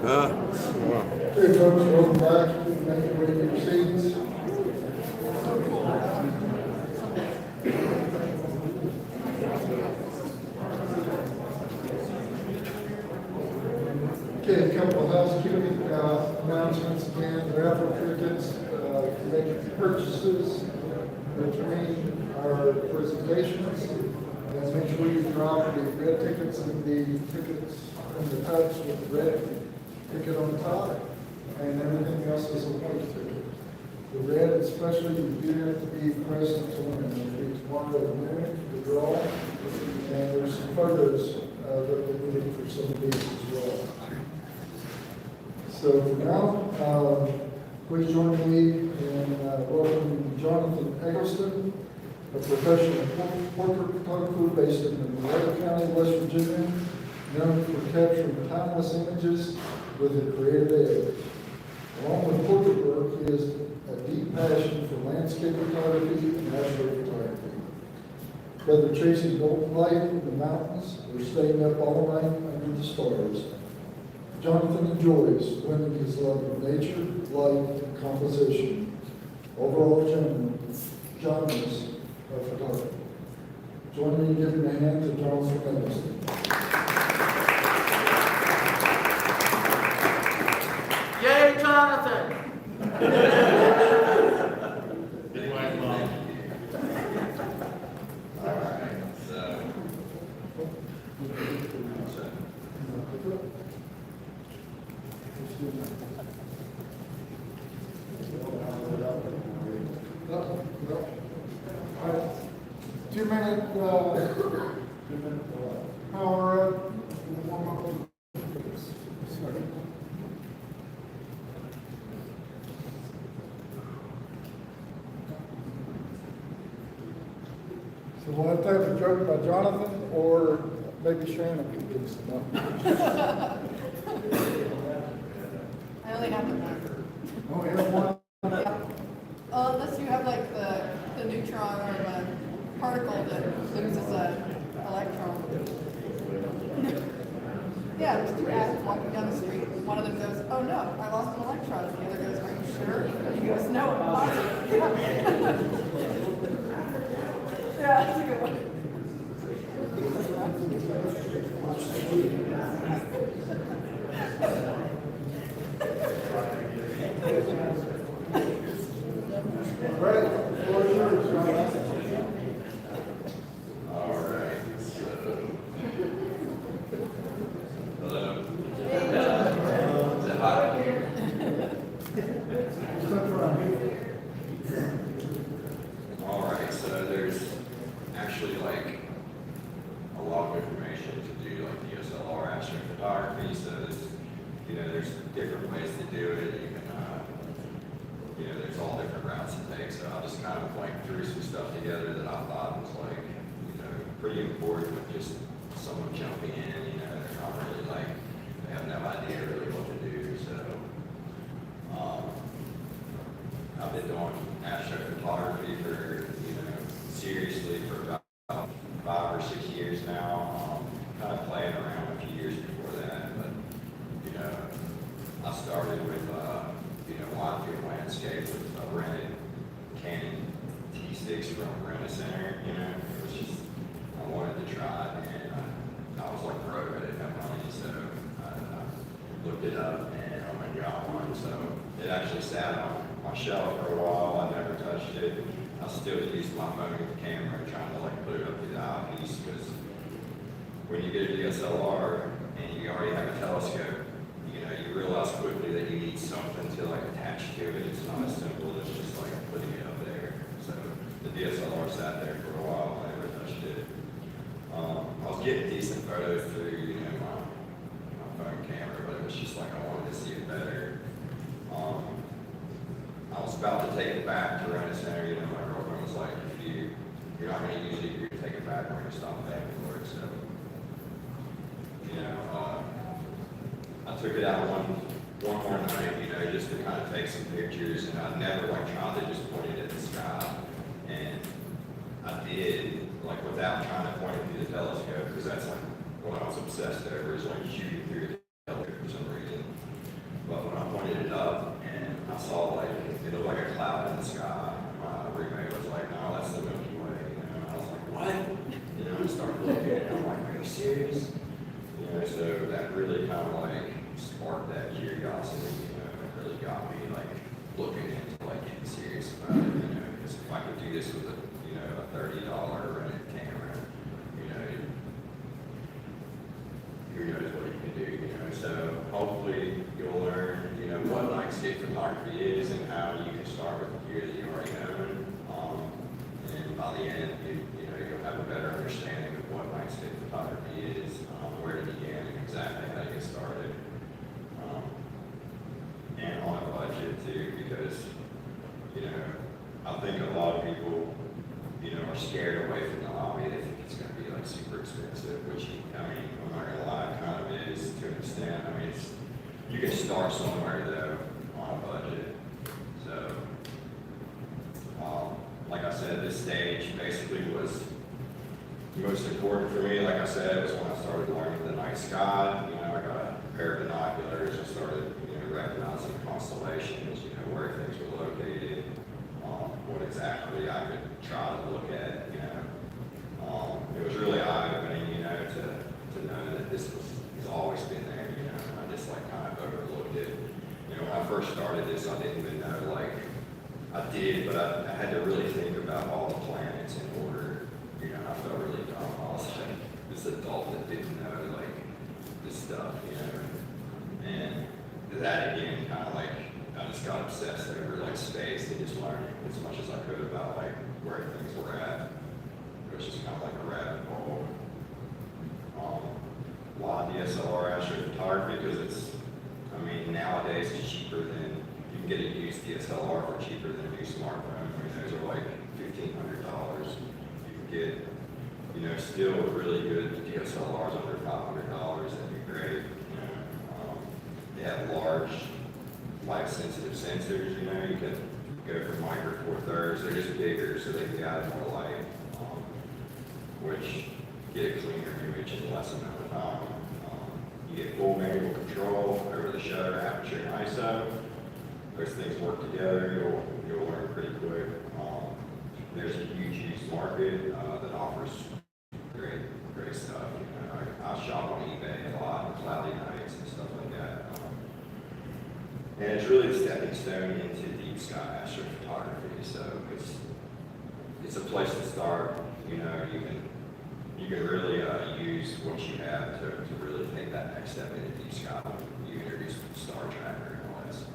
Wow. Okay, folks, welcome back. Thank you for your seats. Okay, a couple of housekeeping announcements again. Raffle tickets, make purchases between our presentations. And make sure you drop the red tickets and the tickets in the tubs with the red ticket on top. And everything else is a white ticket. The red especially, you do have to be present to win. It'll be tomorrow at noon, the draw. And there's some photos that we need for some of these as well. So for now, please join me in welcoming Jonathan Eggleston, a professional portrait photographer based in Monroe County, West Virginia, known for capturing timeless images with a creative edge. Along with portrait work, he has a deep passion for landscape photography and astrophotography. Whether chasing golden light in the mountains or staying up all night under the stars, Jonathan enjoys blending his love of nature, light, and composition, overall genres of photography. Join me in giving a hand to Jonathan Eggleston. Yay, Jonathan! Two-minute power up. So we'll have to have a joke by Jonathan, or maybe Shannon can do some. I only have the one. Oh, you have one? Unless you have like the neutron or the particle that loses an electron. Yeah, there's two atoms walking down the street. One of them goes, "Oh no, I lost an electron." And the other goes, "Are you sure?" And he goes, "No, I'm positive." Yeah, that's a good one. Right, floor is yours, Jonathan. All right, so, hello. Is it hot in here? Step around. All right, so there's actually like a lot of information to do like DSLR astrophotography. So there's different ways to do it. You can, there's all different routes to take. So I'll just kind of like threw some stuff together that I thought was like, pretty important with just someone jumping in. They're not really like, they have no idea really what to do. So I've been doing astrophotography for, seriously for about 5 or 6 years now. Kind of playing around a few years before that, but I started with wide field landscape with a rented Canon T6 from Rent Center. It was just, I wanted to try it, and I was like broke, I didn't have money, so I looked it up and I went and got one. So it actually sat on my shelf for a while. I never touched it. I still used my phone camera trying to like put it up to the eyepiece, because when you get a DSLR and you already have a telescope, you realize quickly that you need something to like attach to it. It's not as simple as just like putting it up there. So the DSLR sat there for a while. I never touched it. I was getting decent photos through, my phone camera, but it was just like I wanted to see it better. I was about to take it back to Rent Center. My girlfriend was like, "If you're not going to use it, you're going to take it back. We're going to stop paying for it." So, I took it out one more night, just to kind of take some pictures, and I never like tried to just point it at the sky, and I did, like without trying to point it through the telescope, because that's like what I was obsessed over, is like shooting through the telescope for some reason. pointed it up, and I saw like, it looked like a cloud in the sky. My roommate was like, no, that's the Milky Way, you know, and I was like, what? You know, and started looking at it, I'm like, are you serious? You know, so that really kind of like sparked that curiosity, you know, it really got me like looking into like getting serious about it, you know, because if I could do this with a, you know, a $30 rented camera, you know, who knows what you can do, you know, so hopefully you'll learn, you know, what landscape photography is and how you can start with the gear that you already own, and by the end, you know, you'll have a better understanding of what landscape photography is, where to begin, and exactly how to get started. And on a budget too, because, you know, I think a lot of people, you know, are scared away from the hobby. They think it's going to be like super expensive, which, I mean, I'm not going to lie, it kind of is to an extent. I mean, it's, you can start somewhere though on a budget. So, like I said, this stage basically was most important for me. Like I said, was when I started learning the night sky. You know, I got a pair of binoculars and started, you know, recognizing constellations, you know, where things were located, what exactly I could try to look at, you know. It was really eye-opening, you know, to know that this has always been there, you know, and I just like kind of overlooked it. You know, when I first started this, I didn't even know, like, I did, but I had to really think about all the planets in order, you know, I felt really dumb. I was like this adult that didn't know, like, this stuff, you know, and that again, kind of like, I just got obsessed over like space and just learning as much as I could about like where things were at. It was just kind of like a rabbit hole. A lot of DSLR astrophotography because it's, I mean, nowadays it's cheaper than, you can get a used DSLR for cheaper than a new smartphone. I mean, those are like $1,500. You can get, you know, still really good DSLRs under $500. That'd be great. You know, they have large light-sensitive sensors. You know, you can go for micro four thirds. They're just bigger, so they can guide more light, which get a cleaner image in less amount of time. You get full manual control over the shutter, aperture, and ISO. Those things work together. You'll learn pretty quick. There's a huge used market that offers great stuff. You know, I shop on eBay a lot, on cloudy nights and stuff like that. And it's really a stepping stone into deep sky astrophotography. So it's a place to start. You know, you can really use what you have to really take that next step into deep sky. You introduce Star Tracker and all that stuff.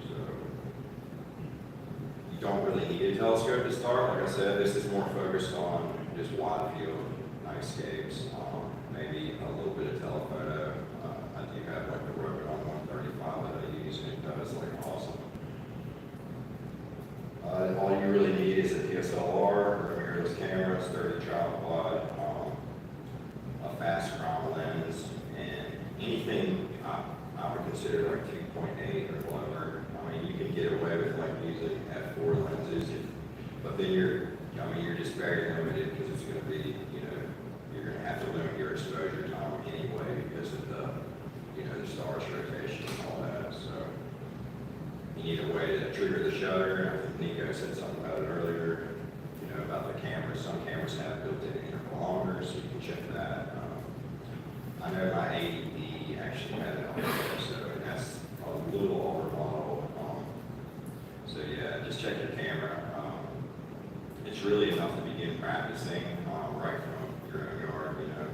So you don't really need a telescope to start. Like I said, this is more focused on just wide field nightscapes, maybe a little bit of telephoto. I do have like the Rogan 135 that I use, and it does like awesome. All you really need is a DSLR or a mirrorless camera, sturdy tripod, a fast crop lens, and anything I would consider like 2.8 or lower. I mean, you can get away with like using f4 lenses, but then you're just very limited because it's going to be, you know, you're going to have to limit your exposure time anyway because of the, you know, the star's rotation and all that. So you need a way to trigger the shutter. I think Nico said something about it earlier, you know, about the cameras. Some cameras have built-in interpolometers, so you can check that. I know my AED actually had it on there, so that's a little over model. So yeah, just check your camera. It's really enough to begin practicing right from your own yard. You know,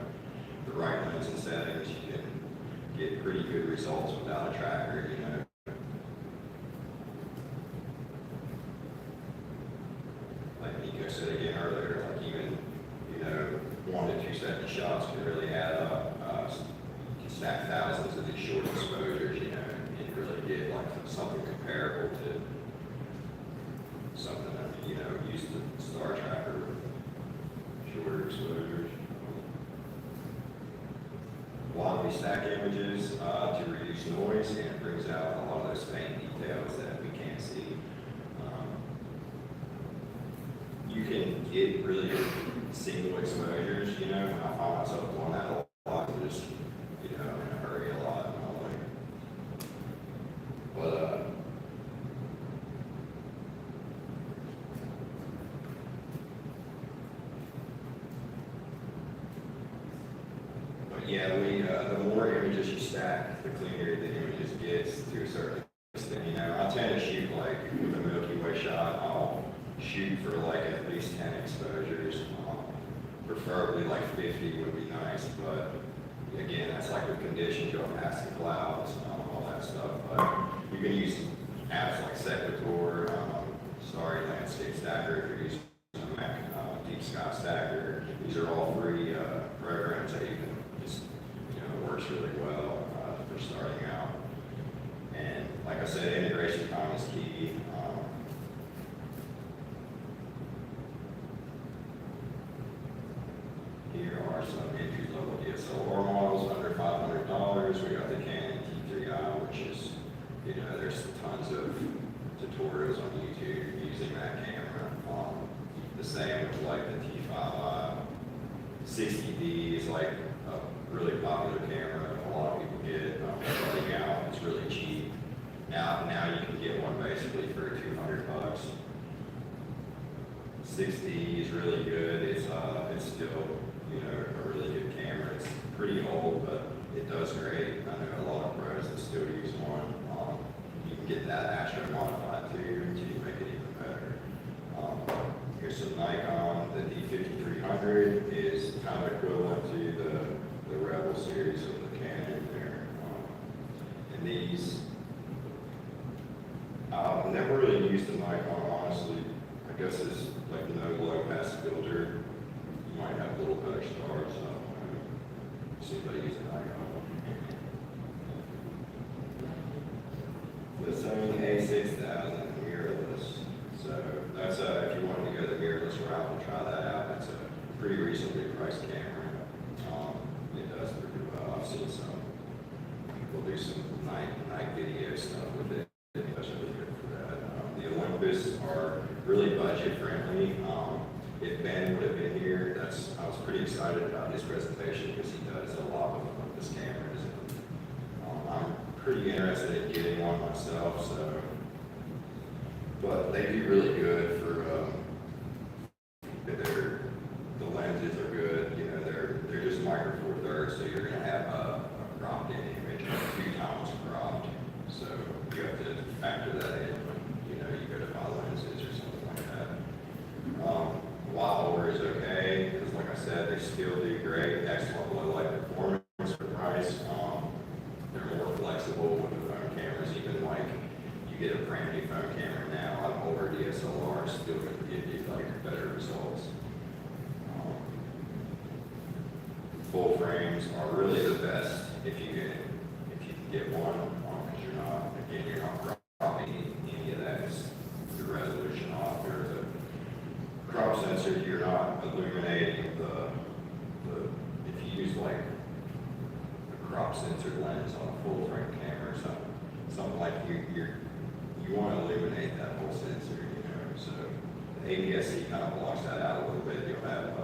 the right lens and settings, you can get pretty good results without a tracker. You know. Like Nico said again earlier, like even, you know, 1 to 2 second shots can really add up. You can stack thousands of these short exposures, you know, and really get like something comparable to something that, you know, used to Star Tracker, shorter exposures. A lot of these stack images to reduce noise, and it brings out a lot of those faint details that we can't see. You can get really single exposures, you know, I find myself doing that a lot, just, you know, in a hurry. Yeah, the more images you stack, the cleaner the images gets to a certain extent. You know, I tend to shoot like with a Milky Way shot, I'll shoot for like at least 10 exposures. Preferably like 50 would be nice, but again, that's like with conditions, you'll pass the clouds, all that stuff. But you can use apps like Secretor, Landscape Stacker if you're using a Mac, Deep Sky Stacker. These are all free programs that you can just, it works really well for starting out. And like I said, integration time is key. Here are some entry-level DSLR models under $500. We got the Canon T3i, which is, there's tons of tutorials on YouTube using that camera. The same with like the T5i. 60D is like a really popular camera. A lot of people get it. Starting out, it's really cheap. Now you can get one basically for $200. 60 is really good. It's still a really good camera. It's pretty old, but it does great. I know a lot of pros that still use one. You can get that Astro modified too to make it even better. Here's some Nikon. The D5300 is kind of equivalent to the Rebel series of the Canon there. And these, I've never really used a Nikon, honestly. I guess it's like no low pass filter. You might have little better stars. See if I use a Nikon. The Sony A6000 mirrorless. So that's if you wanted to go the mirrorless route and try that out. That's a pretty recently priced camera. It does pretty well. I've seen some people do some night video stuff with it. That's really good for that. The Olympus are really budget friendly. If Ben would have been here, I was pretty excited about his presentation because he does a lot with Olympus cameras. I'm pretty interested in getting one myself, so. But they do really good for, the lenses are good, they're just micro four thirds, so you're gonna have a cropped in image, 2 times cropped. So you have to factor that in when, you go to buy lenses or something like that. Wildor is okay, because like I said, they still do great, excellent low light performance for price. They're more flexible with the phone cameras, even like you get a brand new phone camera now, an older DSLR is still going to give you like better results. Full frames are really the best if you can get one, because you're not cropping any of that. It's the resolution off or the crop sensor. You're not illuminating if you use like a crop sensor lens on a full frame camera or something like you want to illuminate that whole sensor, so the APS-C kind of blocks that out a little bit. You'll have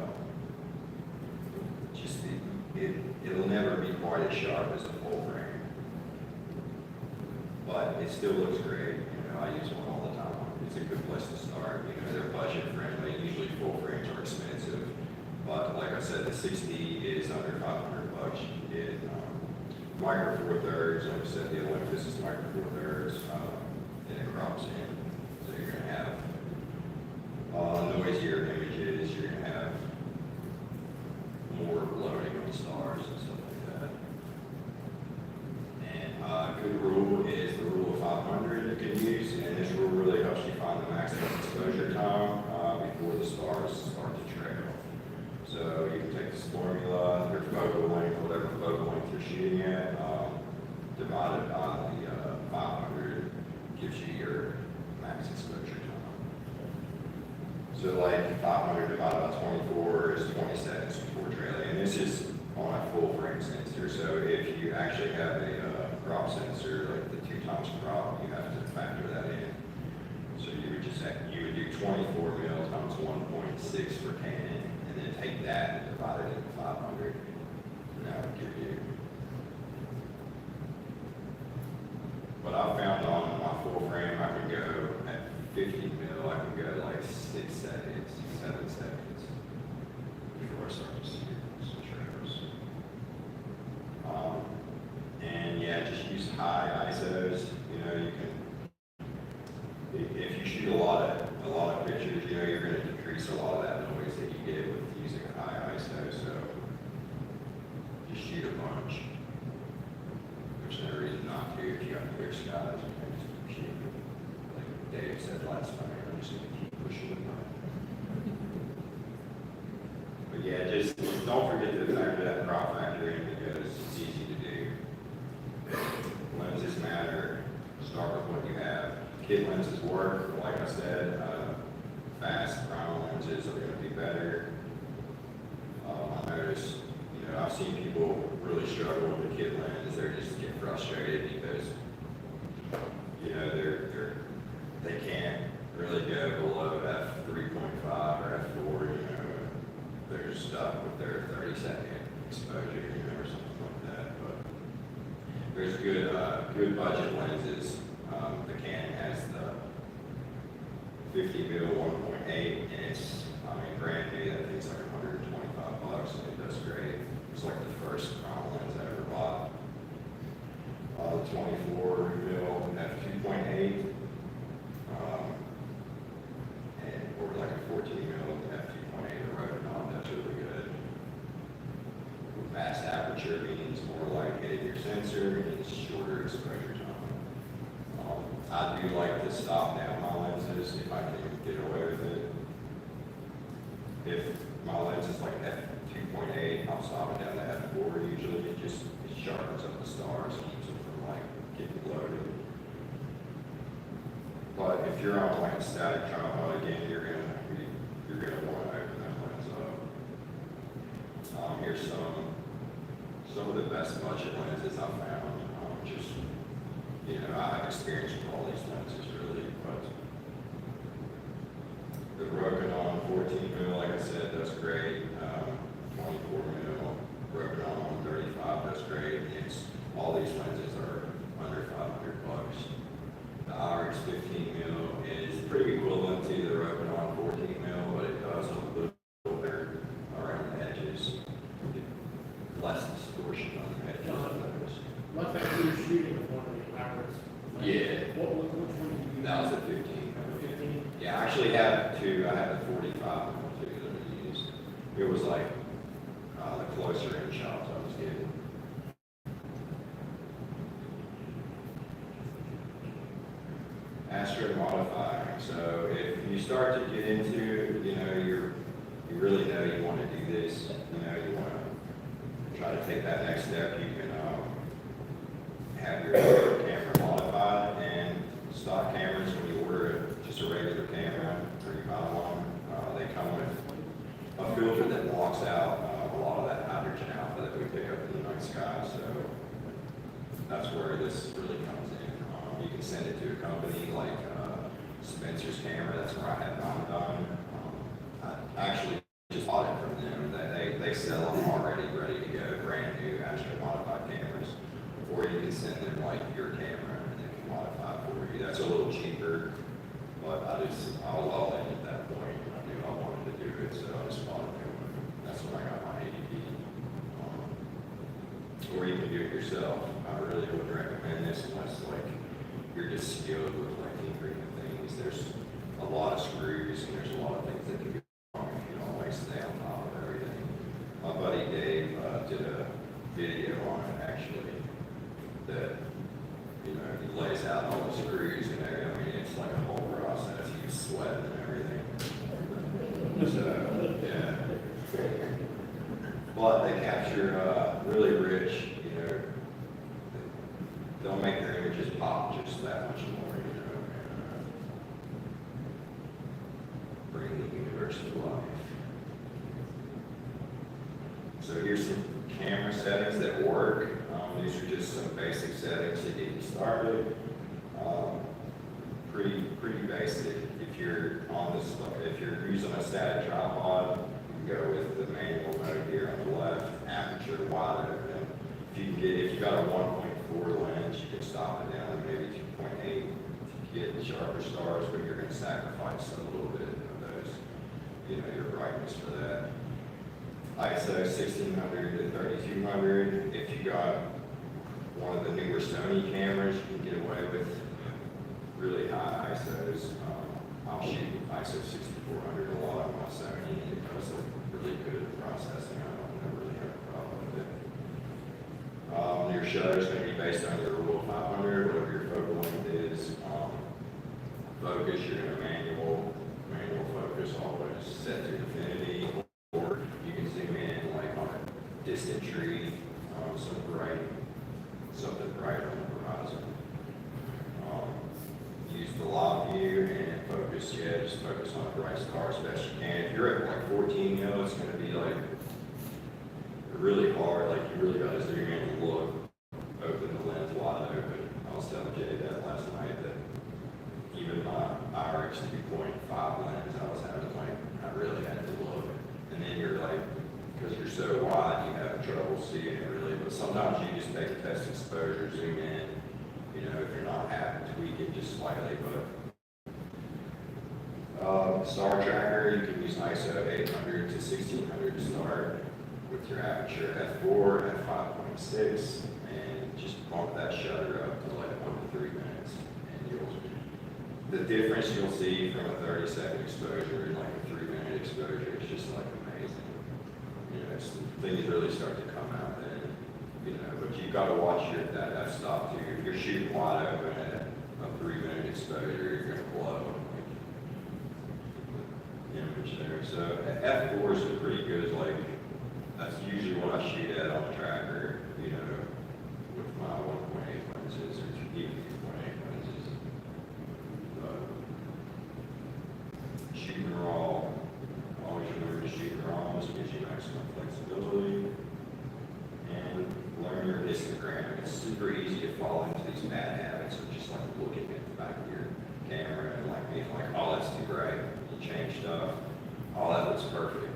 it'll never be quite as sharp as a full frame, but it still looks great. I use one all the time. It's a good place to start. They're budget friendly. Usually full frames are expensive, but like I said, the 60 is under $500. You can get micro four thirds. Like I said, the Olympus is micro four thirds, and it crops in. So you're going to have noisier images. You're going to have more loading on stars and stuff like that. And a good rule is the rule of 500 you can use, and this rule really helps you find the maximum exposure time before the stars start to trail. So you can take this formula, your focal length, whatever focal length you're shooting at, divided by the 500 gives you your max exposure time. So like 500 divided by 24 is 20 seconds before trailing. And this is on a full frame sensor. So if you actually have a crop sensor, like the 2 times crop, you have to factor that in. So you would do 24 mil times 1.6 for Canon, and then take that and divide it into 500. And that would give you. But I found on my full frame, I can go at 50 mil, I can go like 6 seconds, 7 seconds before I start to see some trails. high ISOs, you know, you can, if you shoot a lot of pictures, you know, you're going to decrease a lot of that noise that you get with using a high ISO. So just shoot a bunch. There's no reason not to if you got clear skies. You can just keep shooting. Like Dave said last night, I'm just going to keep pushing it. But yeah, just don't forget to factor that crop factor in because it's easy to do. Lenses matter. Start with what you have. Kit lenses work, like I said. Fast prime lenses are going to be better. I noticed, you know, I've seen people really struggle with the kit lens. They're just get frustrated because, you know, they can't really go below f3.5 or f4. You know, they're stuck with their 30-second exposure, you know, or something like that. But there's good budget lenses. The Canon has the 50 mil 1.8, and it's, I mean, brand new. That thing's like $125, and it does great. It's like the first crown lens I ever bought. The 24 mil f2.8, or like a 14 mil f2.8 Rokinon. That's really good. Fast aperture means more like hitting your sensor, means shorter exposure time. I do like to stop down my lenses if I can get away with it. If my lens is like f2.8, I'll stop it down to f4 usually. It sharpens up the stars, keeps them from like getting loaded. But if you're on like a static tripod again, you're gonna want to open that lens up. Here's some of the best budget lenses I've found. Just, you know, I have experience with all these lenses really, but the Rokinon 14 mil, like I said, does great. 24 mil Rokinon 35 does great. All these lenses are under $500. The RX 15 mil is pretty equivalent to the Rokinon 14 mil, but it does a little better around the edges. Less distortion on the edges of those. Looks like you were shooting with one of the hours. Yeah. Which one did you use? That was a 15. 15? Yeah, I actually have two. I have the 45 one too that I used. It was like the closer in shots I was getting. Astro modify. So if you start to get into, you know, you really know you want to do this. You know, you want to try to take that next step. You can have your camera modified, and stock cameras, when you order just a regular camera or you buy one, they come with a filter that blocks out a lot of that hydrogen alpha that we pick up in the night sky. So that's where this really comes in. You can send it to a company like Spencer's Camera. That's where I had mine done. I actually just bought it from them. They sell them already ready to go, brand new Astro modified cameras. Or you can send them like your camera and they can modify it for you. That's a little cheaper, but I was all in at that point. I knew I wanted to do it, so I just bought it. That's when I got my ADD. Or you can do it yourself. I really would recommend this unless like you're just skilled with like tinkering and things. There's a lot of screws and there's a lot of things that can be wrong if you don't like stay on top of everything. My buddy Dave did a video on it actually. That, you know, he lays out all the screws and everything. I mean, it's like a whole process. You sweat and everything. So, yeah. But they capture really rich, you know, they'll make their images pop just that much more, you know, and bring the universe to life. So here's some camera settings that work. These are just some basic settings to get you started. Pretty basic. If you're on this, if you're using a static tripod, you can go with the manual mode here on the left. Aperture wide open. If you got a 1.4 lens, you can stop it down to maybe 2.8 to get sharper stars, but you're going to sacrifice a little bit of those, you know, your brightness for that. ISO 1600 to 3200. If you got one of the newer Sony cameras, you can get away with really high ISOs. I'll shoot ISO 6400 a lot on my Sony, and it does look really good at processing. I don't really have a problem with it. Your shutter is going to be based on your rule of 500, whatever your focal length is. Focus, you're going to manual focus, always set to infinity, or you can zoom in like on a distant tree, something bright on the horizon. Use the live view and focus, just focus on a bright star as best you can. If you're at like 14, it's going to be like really hard, like you really got to zoom in and look, open the lens wide open. I was telling Jay that last night, that even my IRX 2.5 lens, I was having like, I really had to look. And then you're like, because you're so wide, you have trouble seeing it really. But sometimes you just take a test exposure, zoom in, if you're not happy, tweak it just slightly. But star tracker, you can use ISO 800 to 1600 to start with your aperture f4 at 5.6, and just bump that shutter up to like 1 to 3 minutes, and the difference you'll see from a 30-second exposure and like a 3-minute exposure is just like amazing. Things really start to come out then. But you've got to watch that f-stop too. If you're shooting wide open at a 3-minute exposure, you're going to blow the image there. So f4 is pretty good. Like that's usually what I shoot at on the tracker. With my 1.8 lenses or even 2.8 lenses. Shooting raw. Always remember to shoot raw. This gives you maximum flexibility. And learn your histogram. It's super easy to fall into these bad habits of just like looking at the back of your camera and like being like, oh, that's too bright. You change stuff. Oh, that looks perfect.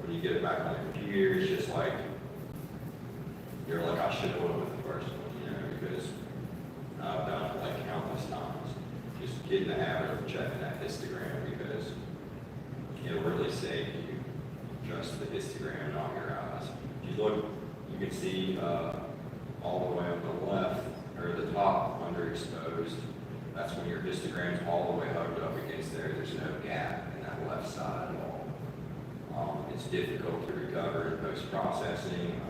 When you get it back on the computer, it's just like, you're like, I should have went with the first one, because I've done it like countless times. Just get in the habit of checking that histogram, because it'll really save you just the histogram, not your eyes. If you look, you can see all the way on the left, or the top underexposed. That's when your histogram's all the way hugged up against there. There's no gap in that left side at all. It's difficult to recover in post-processing.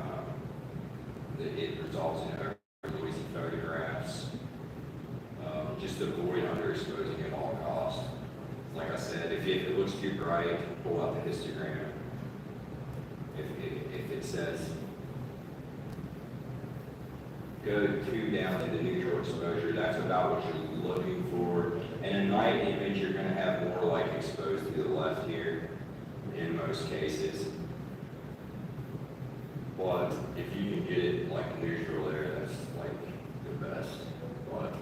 It results in overly noisy photographs. Just avoid underexposing at all costs. Like I said, if it looks too bright, pull out the histogram. If it says go too down to the neutral exposure, that's about what you're looking for. And a night image, you're going to have more like exposed to the left here in most cases. But if you can get it like neutral there, that's like the best. But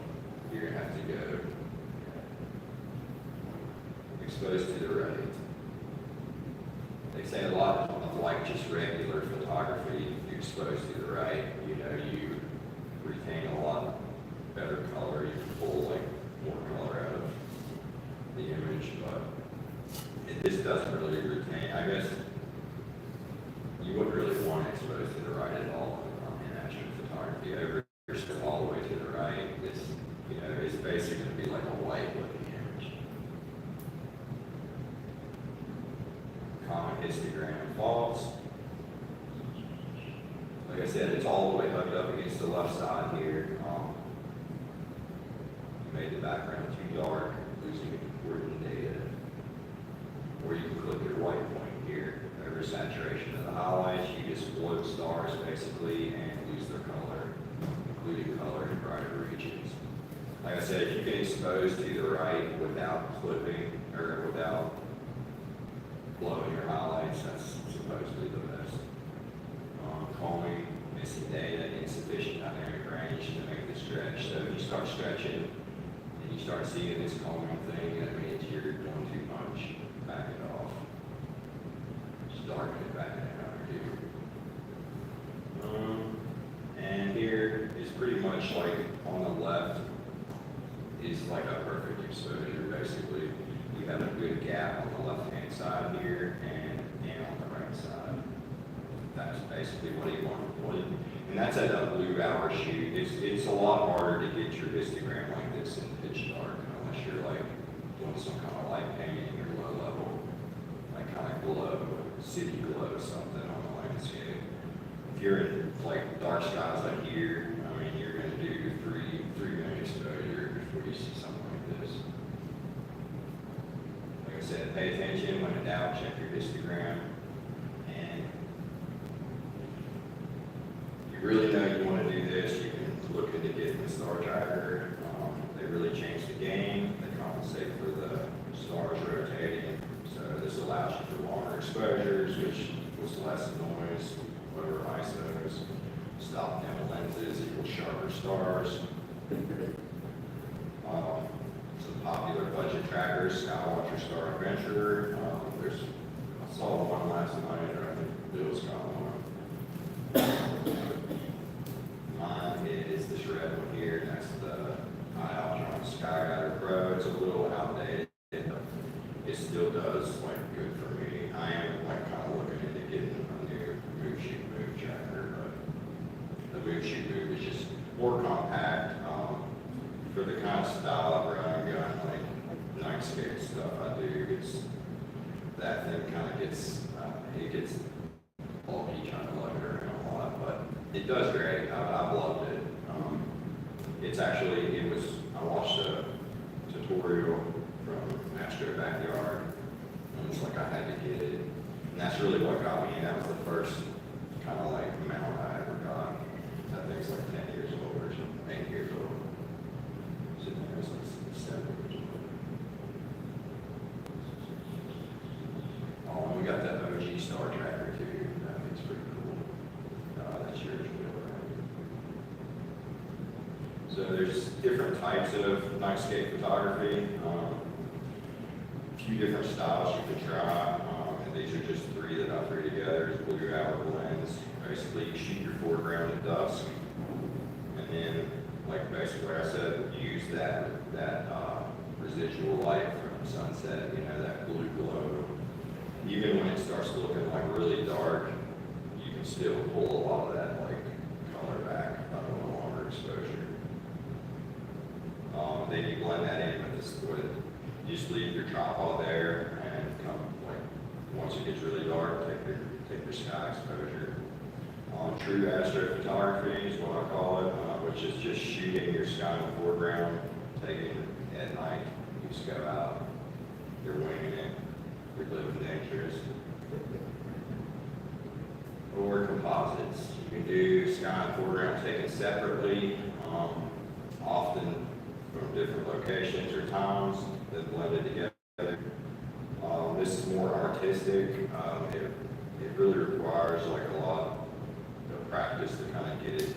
you're going to have to go exposed to the right. They say a lot of like just regular photography, if you expose to the right, you retain a lot better color. You can pull like more color out of the image, but this doesn't really retain. I guess you wouldn't really want it exposed to the right at all in astrophotography. Over all the way to the right, it's basically going to be like a white looking image. Common histogram faults. Like I said, it's all the way hugged up against the left side here. You made the background too dark, losing important data. Or you can click your white point here. Oversaturation of the highlights, you just float stars basically and lose their color, including color in brighter regions. Like I said, if you can expose to the right without clipping or without blowing your highlights, that's supposedly the best. Combing, missing data, insufficient dynamic range to make the stretch. So if you start stretching and you start seeing this combing thing, that means you're doing too much. Back it off. Just darken it back down. And here is pretty much like on the left is like a perfect exposure. Basically, you have a good gap on the left-hand side here and on the right side. That's basically what you want. And that's at a blue hour shoot. It's a lot harder to get your histogram like this in pitch dark unless you're like doing some kind of light painting or low level, like kind of glow, city glow, something on the landscape. If you're in like dark skies like here, I mean, you're going to do three-minute exposure before you see something like this. Like I said, pay attention when in doubt, check your histogram. And if you really know you want to do this, you can look into getting the star tracker. They really changed the game. They compensate for the stars rotating. So this allows you for longer exposures, which was less noise, lower ISOs, stop down lenses, equal sharper stars. Some popular budget trackers, Skywatcher, Star Adventurer. I saw one last night, or I think Bill's got one. Mine is this red one here, and that's the Altron Skyguider Pro. It's a little outdated, but it still does like good for me. I am like kind of looking into getting a new move shoot move tracker, but the move shoot move is just more compact. For the kind of style of run gun, like nightscape stuff I do, that thing kind of gets, it gets bulky trying to lug it around a lot, but it does great. I've loved it. I watched a tutorial from Astro Backyard, and it's like I had to get it. And that's really what got me, and that was the first kind of like mount I ever got. That thing's like 10 years old or something, 8 years old. Sitting there, it's like 7 years old. Oh, and we got that OG Star Tracker too. That thing's pretty cool. That's yours, Will, right? So there's different types of nightscape photography. A few different styles you can try. And these are just three that I threw together. It's blue hour blends. Basically, you shoot your foreground at dusk, and then, like basically I said, use that residual light from sunset. You know, that blue glow. Even when it starts looking like really dark, you can still pull a lot of that like color back on a longer exposure. Then you blend that in with you just leave your tripod there and come like once it gets really dark, take your sky exposure. True astrophotography is what I call it, which is just shooting your sky in the foreground, taking at night. You just go out, you're winging it. You're living dangerous. Or composites. You can do sky and foreground taken separately, often from different locations or times, then blended together. This is more artistic. It really requires like a lot of practice to kind of get it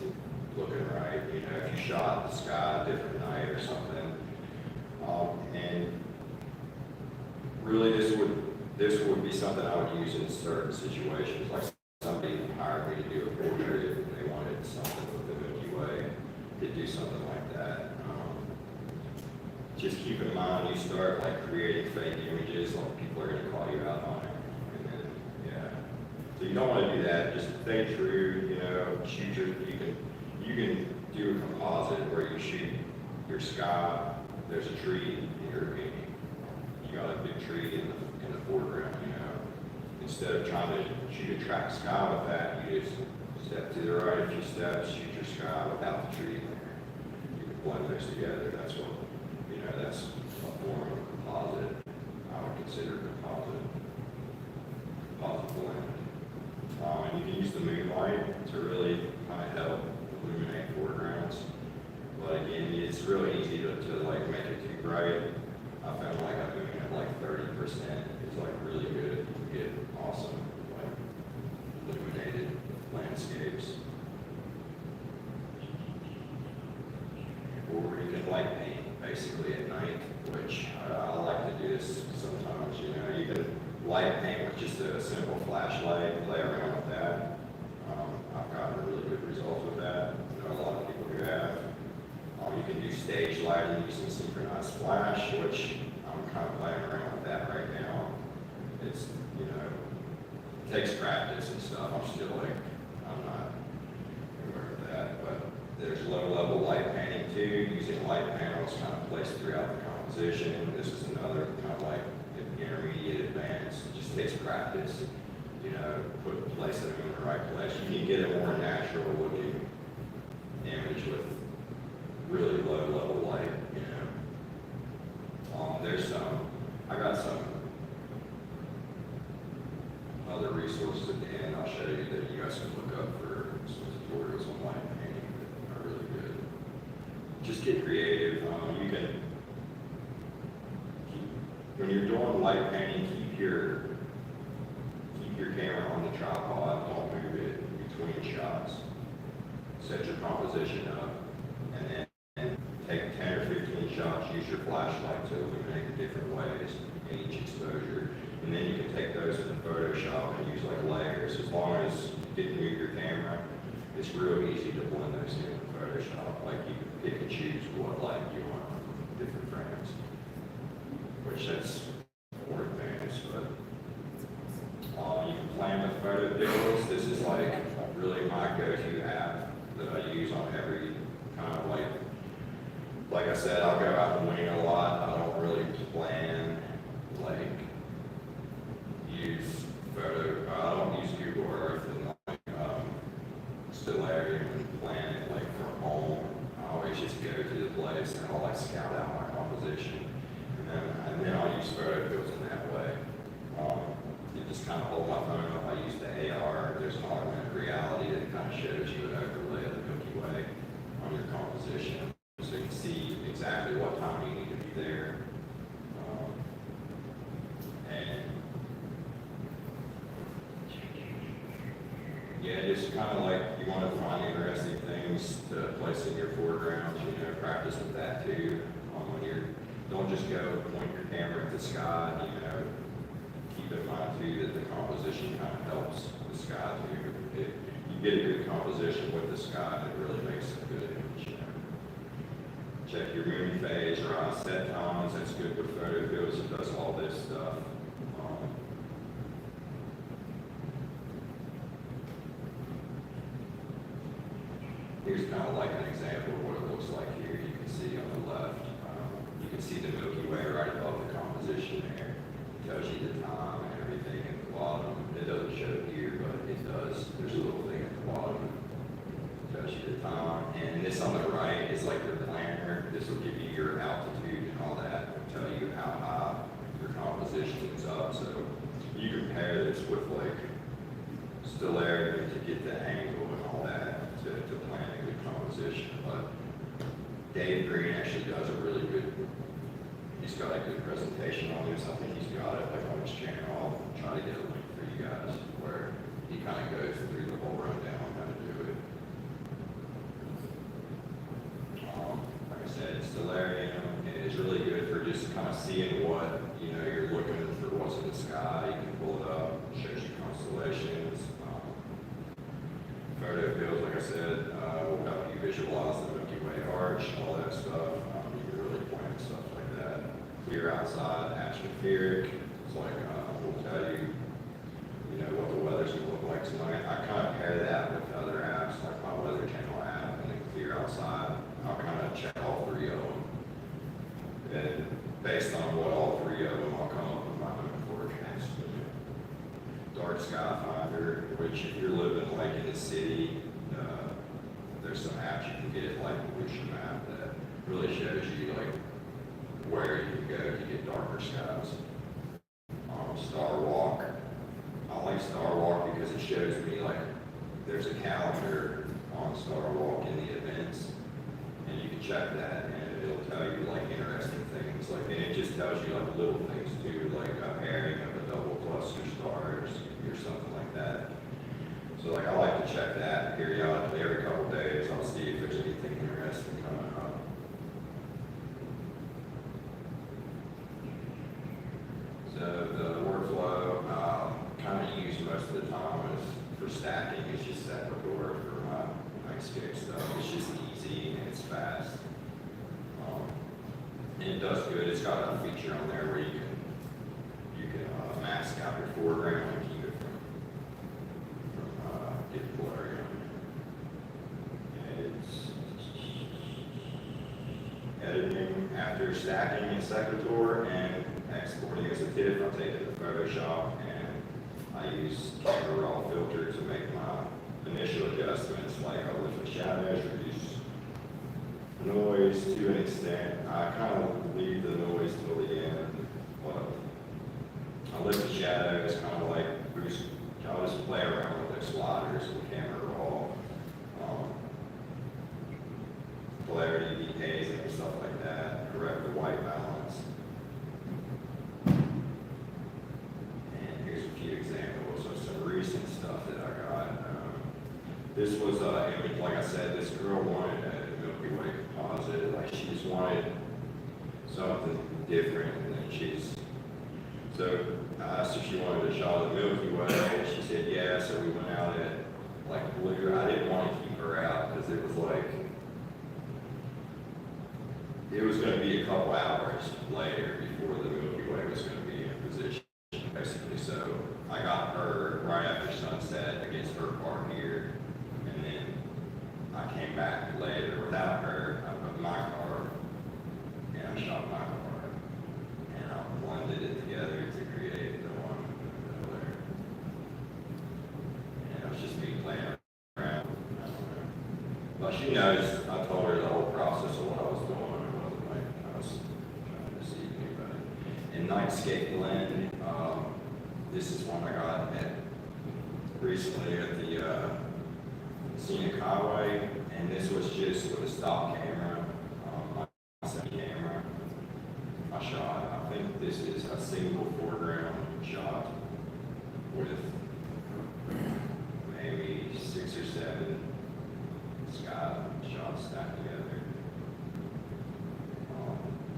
looking right. You know, if you shot the sky a different night or something, and really this would be something I would use in certain situations. Like somebody hired me to do a portrait and they wanted something with the Milky Way, to do something like that. Just keep in mind, you start like creating fake images, like people are going to call you out on it. And then, yeah. So you don't want to do that. Just stay true, you know, you can do a composite where you shoot your sky, there's a tree in your painting. You got a big tree in the foreground, you know. Instead of trying to shoot a track sky with that, you just step to the right a few steps, shoot your sky without the tree there. You can blend those together. That's what, you know, that's a form of composite. I would consider composite blend. And you can use the moonlight to really kind of help illuminate foregrounds. But again, it's really easy to like make it too bright. I found like I'm doing it like 30% is like really good. You get awesome like illuminated landscapes. Or you can light paint basically at night, which I like to do this sometimes. You know, you can light paint with just a simple flashlight, play around with that. I've gotten really good results with that. I know a lot of people who have. You can do stage lighting using synchronized flash, which I'm kind of playing around with that right now. It's, you know, it takes practice and stuff. I'm still like, I'm not anywhere too, using light panels kind of placed throughout the composition. This is another kind of like intermediate advanced. It just takes practice, you know, placing them in the right place. You can get a more natural looking image with really low level light, you know. I got some other resources at the end I'll show you that you guys can look up for some tutorials on light painting that are really good. Just get creative. You can when you're doing light painting, keep your camera on the tripod. Don't move it between shots. Set your composition up, and then take 10 or 15 shots. Use your flashlight to illuminate the different ways in each exposure, and then you can take those in Photoshop and use like layers. As long as you didn't move your camera, it's real easy to blend those in Photoshop. Like you can pick and choose what light you want on different frames, which that's more advanced, but you can plan with photo builds. This is like really my go-to app that I use on every kind of like I said, I'll go out and wing a lot. I don't really plan, like, I don't use Google Earth and like, Stellarium and plan it like from home. I always just go to the place and I'll like scout out my composition. And then I'll use photo builds in that way. You just kind of hold my phone up. I use the AR. There's an augmented reality that kind of shows you an overlay of the Milky Way on your composition, so you can see exactly what time you need to be there. And yeah, just kind of like you want to find interesting things to place in your foregrounds. You know, practice with that too. Don't just go point your camera at the sky. You know, keep in mind too that the composition kind of helps the sky too. You get a good composition with the sky, it really makes a good image. You know. Check your moon phase or onset times. That's good with photo builds. It does all this stuff. Here's kind of like an example of what it looks like here. You can see on the left. You can see the Milky Way right above the composition there. It tells you the time and everything at the bottom. It doesn't show it here, but it does. There's a little thing at the bottom. It tells you the time. And this on the right is like your planner. This will give you your altitude and all that. It'll tell you how high your composition is up. So you compare this with like Stellarium to get the angle and all that to plan a good composition. But Dave Green actually does a really good, he's got a good presentation on this. I think he's got it like on his channel. I'll try to get a link for you guys where he kind of goes through the whole rundown on how to do it. Like I said, Stellarium is really good for just kind of seeing what, you know, you're looking for what's in the sky. You can pull it up, it shows you constellations. Photo builds, like I said, will help you visualize the Milky Way arch, all that stuff. You can really plan stuff like that. Clear outside, atmospheric. It's like we'll tell you, you know, what the weather's gonna look like tonight. I kind of pair that with other apps, like my Weather Channel app, and then Clear Outside. I'll kind of check all three of them, and based on what all three of them, I'll come up with my own forecast. Dark Sky Finder, which if you're living like in the city, there's some apps you can get like Pollution Map that really shows you like where you can go to get darker skies. Star Walk, I like Star Walk because it shows me like there's a calendar on Star Walk in the events, and you can check that and it'll tell you like interesting things, like, and it just tells you like little things too, like a pairing of a double cluster stars or something like that. So like I like to check that periodically every couple of days. I'll see if there's anything interesting coming up. So the workflow kind of use most of the time is for stacking. It's just Ecuador for my landscape stuff. It's just easy and it's fast. And it does good. It's got a feature on there where you can mask out your foreground and keep it from getting blurry on you. after stacking in Secretary and exporting as a TIFF, I take it to Photoshop and I use camera raw filter to make my initial adjustments, like I lift the shadows, reduce noise to an extent. I kind of leave the noise till the end, but I lift the shadows, kind of like boost. I'll just play around with those sliders with camera raw, polarity, decays, and stuff like that. Correct the white balance. And here's a few examples of some recent stuff that I got. This was image, like I said, this girl wanted a Milky Way composite. Like she just wanted something different, and then so I asked if she wanted a shot of the Milky Way, and she said yeah, so we went out at like blue. I didn't want to keep her out because it was like, it was going to be a couple hours later before the Milky Way was going to be in position, basically. So I got her right after sunset against her part here, and then I came back later without her. I put my car, and I shot my car. And I blended it together to create the one in the middle there. And it was just me playing around. I don't know. But she knows, I told her the whole process of what I was doing. It wasn't like I was trying to deceive anybody. And Nightscape Blend, this is one I got recently at the Scenic Highway. And this was just with a stock camera, my second camera. I shot, I think this is a single foreground shot with maybe 6 or 7 sky shots stacked together.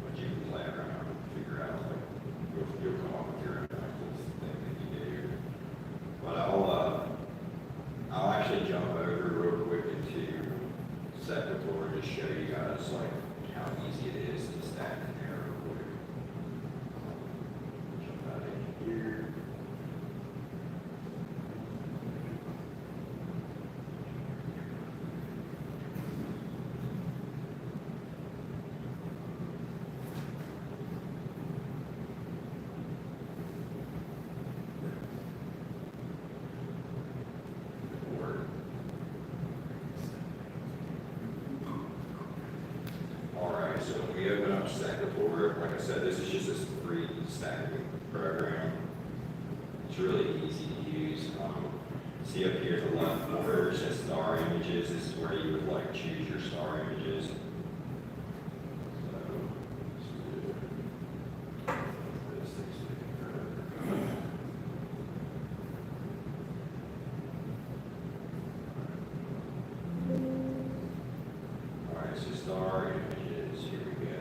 But you can play around and figure out, like, you'll come up with your own thing that you do. But I'll actually jump over real quick into Secretary and just show you guys, like, how easy it is to stack in there real quick. Jump out in here. Alright, so when we open up Secretary, like I said, this is just a free stacking program. It's really easy to use. See up here at the left corner, it says star images. This is where you would like choose your star images. So, let's do this. Alright, so star images, here we go.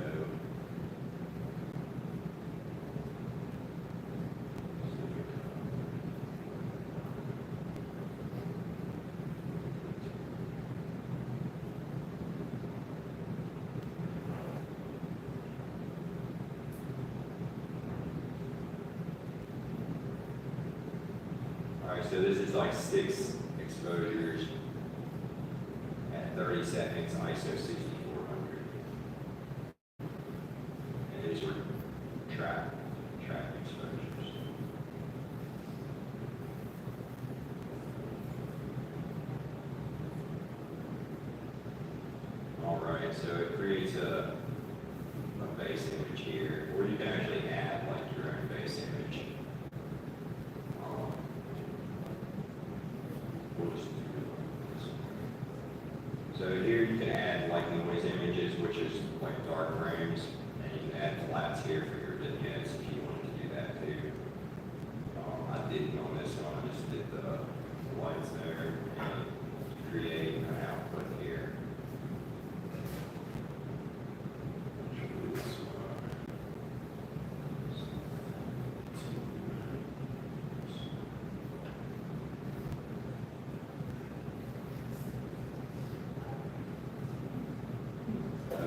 Alright, so this is like 6 exposures at 30 seconds, ISO 6400. And these were track exposures. Alright, so it creates a base image here, or you can actually add like your own base image. We'll just do this one. So here you can add like noise images, which is like dark frames, and you can add flats here for your vignettes if you wanted to do that too. I didn't on this one, I just did the lights there and create an output here. This one.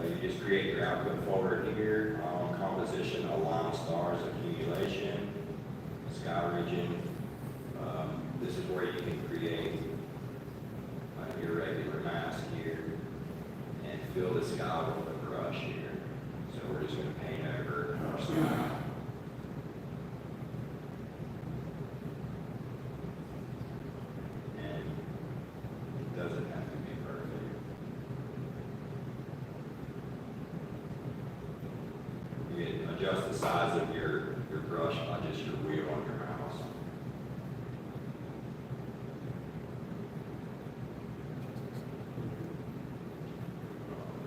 You just create your output folder here, composition, align stars, accumulation, sky region. This is where you can create an irregular mask here and fill the sky with a brush here. So we're we're just gonna paint over our sky. And it doesn't have to be perfect. You can adjust the size of your brush by just your wheel on your mouse.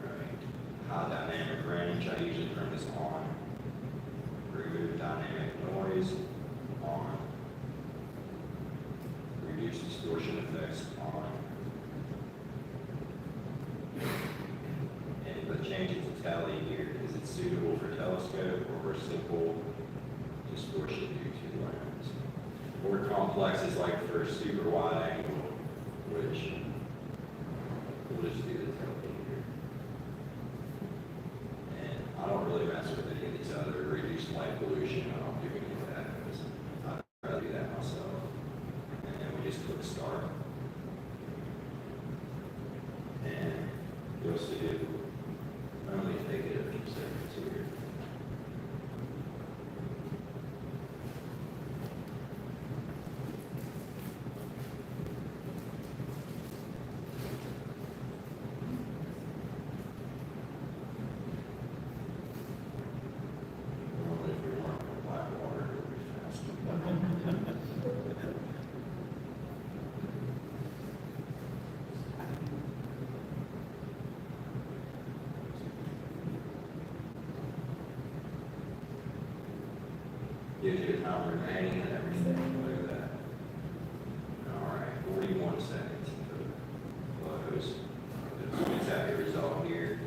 Alright. High dynamic range, I usually turn this on. Remove dynamic noise, on. Reduce distortion effects, on. And the changes to tally here, is it suitable for telescope or for simple distortion due to lens? More complex is like for super wide angle, which we'll just do the telly here. And I don't really mess with any of these other reduced light pollution. I don't do any of that because I'd rather do that myself. And then we just click start. And you'll see it only take it a few seconds here. Normally if we weren't in black water, it would be faster. Gives you a time remaining and everything, look at that. All right, 41 seconds to close. Just have your result here.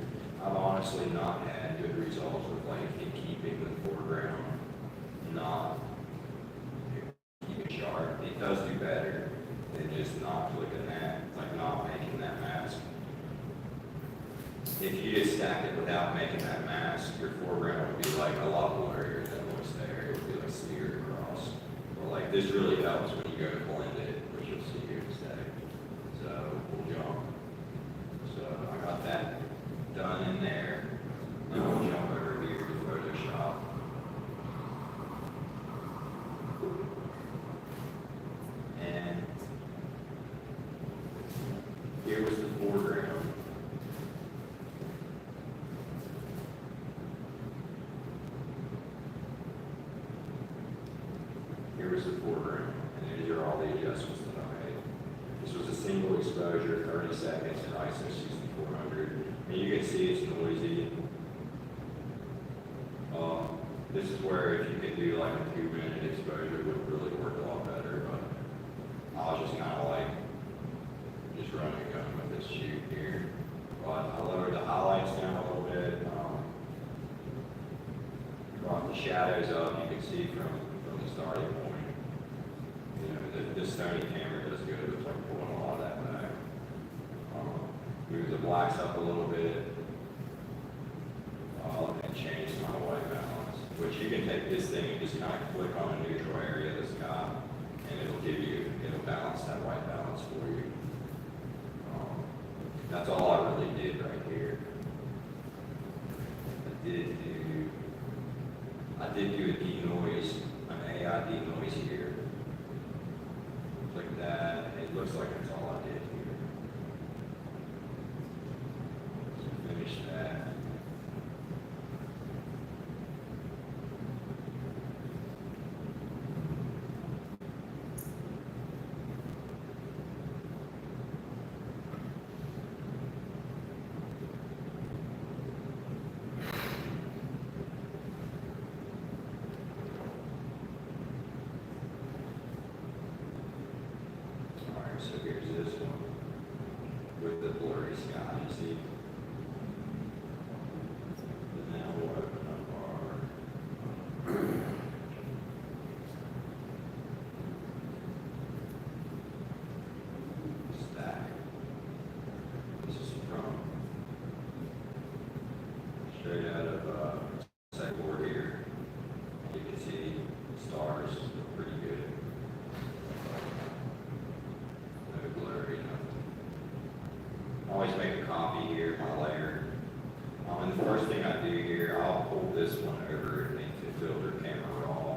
I've honestly not had good results with like in keeping the foreground, not keeping sharp. It does do better than just not clicking that, like not making that mask. If you just stack it without making that mask, your foreground would be like a lot blurrier than what's there. It would be like smeared across. But like this really helps when you go to blend it, which you'll see here in a second. So we'll jump. So I got that done in there. Now we'll jump over here to Photoshop. And here was the foreground. Here was the foreground, and these are all the adjustments that I made. This was a single exposure, 30 seconds at ISO 6400. And you can see it's noisy. This is where if you could do like a 2-minute exposure, it would really work a lot better, but I was just kind of like, just running a gun with this shoot here. But I lowered the highlights down a little bit. Brought the shadows up, you can see from the starting point. You know, this Sony camera does good with like pulling a lot of that back. Move the blacks up a little bit. And change my white balance, which you can take this thing and just kind of click on a neutral area of the sky, and it'll balance that white balance for you. That's all I really did right here. I did do a denoise, an AI denoise here. Click that, it looks like that's all I did here. So finish that. So here's this one with the blurry sky, you see? And now we'll open up our stack. This is from straight out of second board here. You can see stars look pretty good. Blurry. I always make a copy here, my layer. And the first thing I do here, I'll pull this one over into filter camera raw.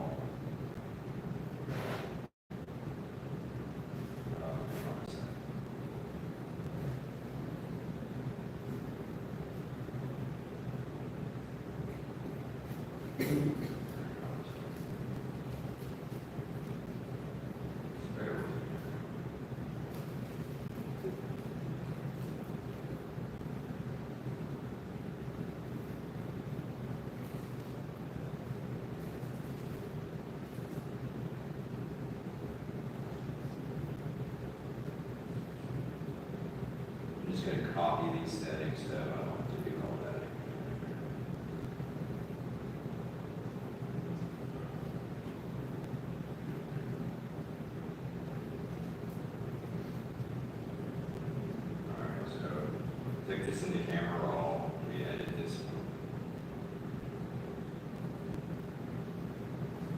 I'm just going to copy these settings, so I don't have to do all that. Alright, so take this into camera raw, we edit this one.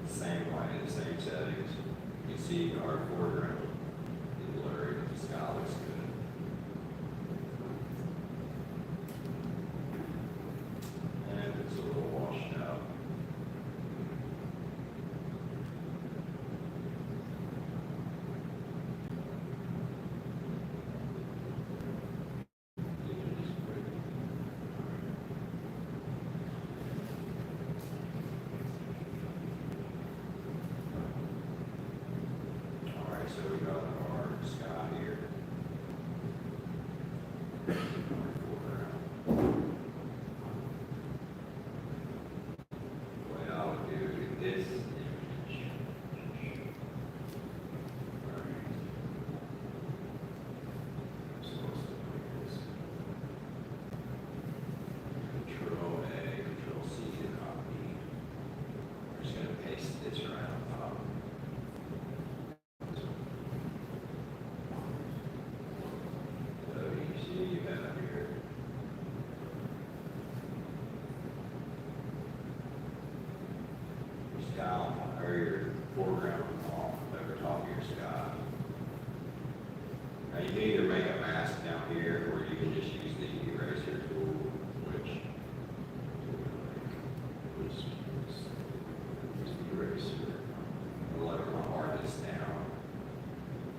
Same way, the same settings. You can see our foreground is blurry, but the sky looks good. And it's a little washed out. Alright, so we got our sky here. Our foreground. What I'll do with this image. Alright. I'm supposed to put this. Control A, Control C to copy. We're just gonna paste this right on top. So you see you have here. Your sky, or your foreground off over top of your sky. Now you can either make a mask down here, or you can just use the eraser tool, which is the eraser. I'll lower my hardness down,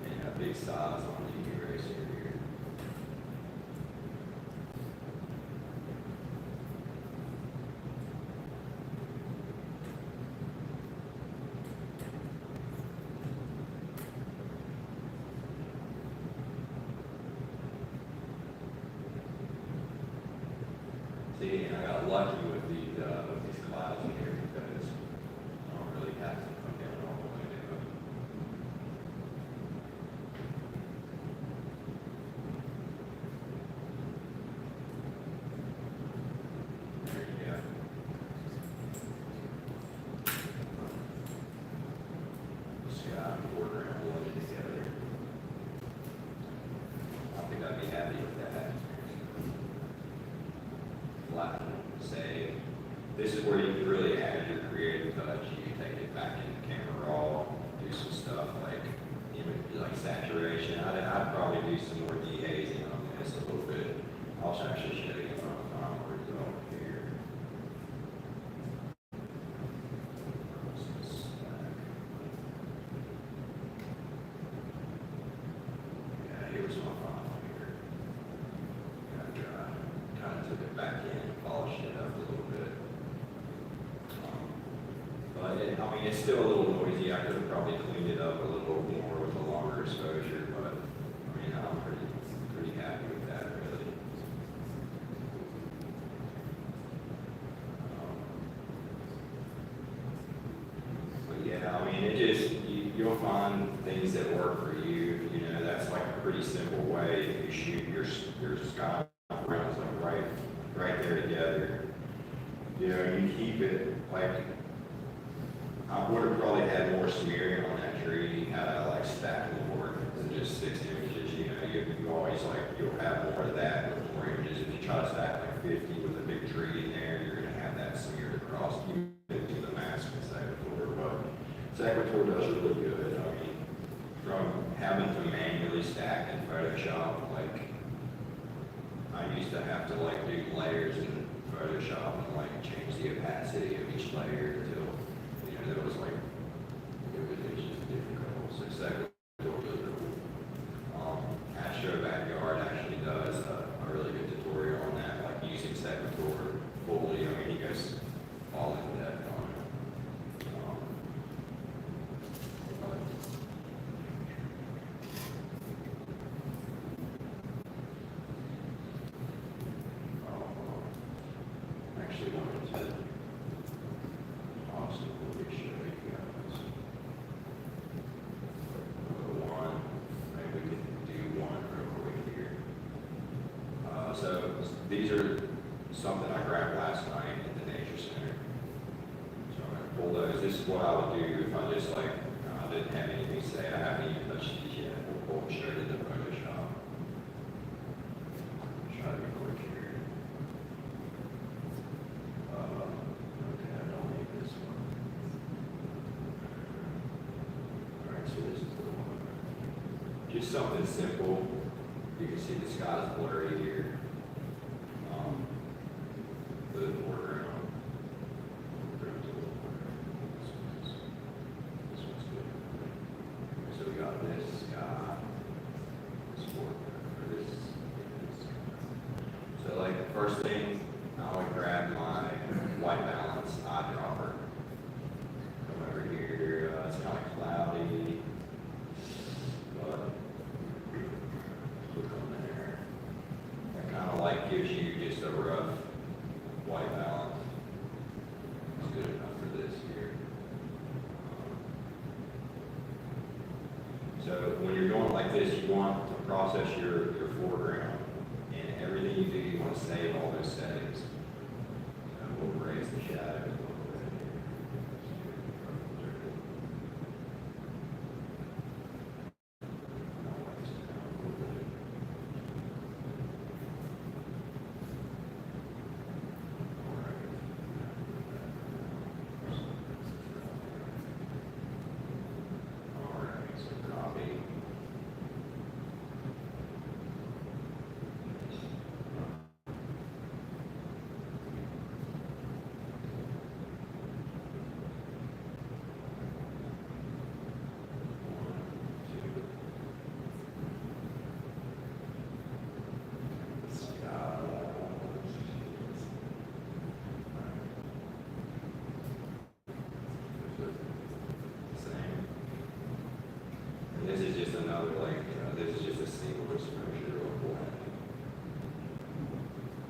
and a big size on the eraser here. See, I got lucky with these clouds here because I don't really have to come down all the way to it. There you go. Sky and foreground blended together. I think I'd be happy with that. Flatten, save. This is where you can really add your creative touch. You can take it back into camera raw, do some stuff like like saturation. I'd probably do some more de-hazing on this a little bit. I'll actually show you my final result here. Yeah, here's my final here. Kind of took it back in, polished it up a little bit. But I mean, it's still a little noisy. I could have probably cleaned it up a little more with a longer exposure, but I mean, I'm pretty happy with that, really. But yeah, I mean, it just, you'll find things that work for you. You know, that's like a pretty simple way. If you shoot your sky rounds like right there together. You know, you keep it like, I would have probably had more smearing on that tree had I like stacked more than just 6 images. You know, you always like, you'll have more of that with more images. If you try to stack like 50 with a big tree in there, you're going to have that smeared across you into the mask with Secretary. But Secretary does really good. I mean, from having to manually stack in Photoshop, like, I used to have to like do layers in Photoshop and like change the opacity of each layer until, there was like, it was just difficult. So second, really cool. Astro Backyard actually does a really good tutorial on that, like using Secretary fully. I mean, he goes all into that on it. Actually wanted to also show you guys one. Maybe we can do one real quick here. So these are something I grabbed last night at the Nature Center. So I'm going to pull those. This is what I would do if I just like, I didn't have anything to say. I haven't even touched these yet. We'll pull them straight into Photoshop. Try to be quick here. Okay, I don't need this one. Alright, so this is the one. Just something simple. You can see the sky's blurry here. The foreground. This one's good. So we got this sky. This foreground. This. So like the first thing, I would grab my white balance eyedropper. Come over here. It's kind of cloudy. But look on there. That kind of like gives you just a rough white balance. It's good enough for this here. So when you're going like this, you want to process your foreground, and everything you do, you want to save all those settings. So we'll raise the shadows a little bit here. Alright, so copy. And this is just another, like, this is just a single exposure of black.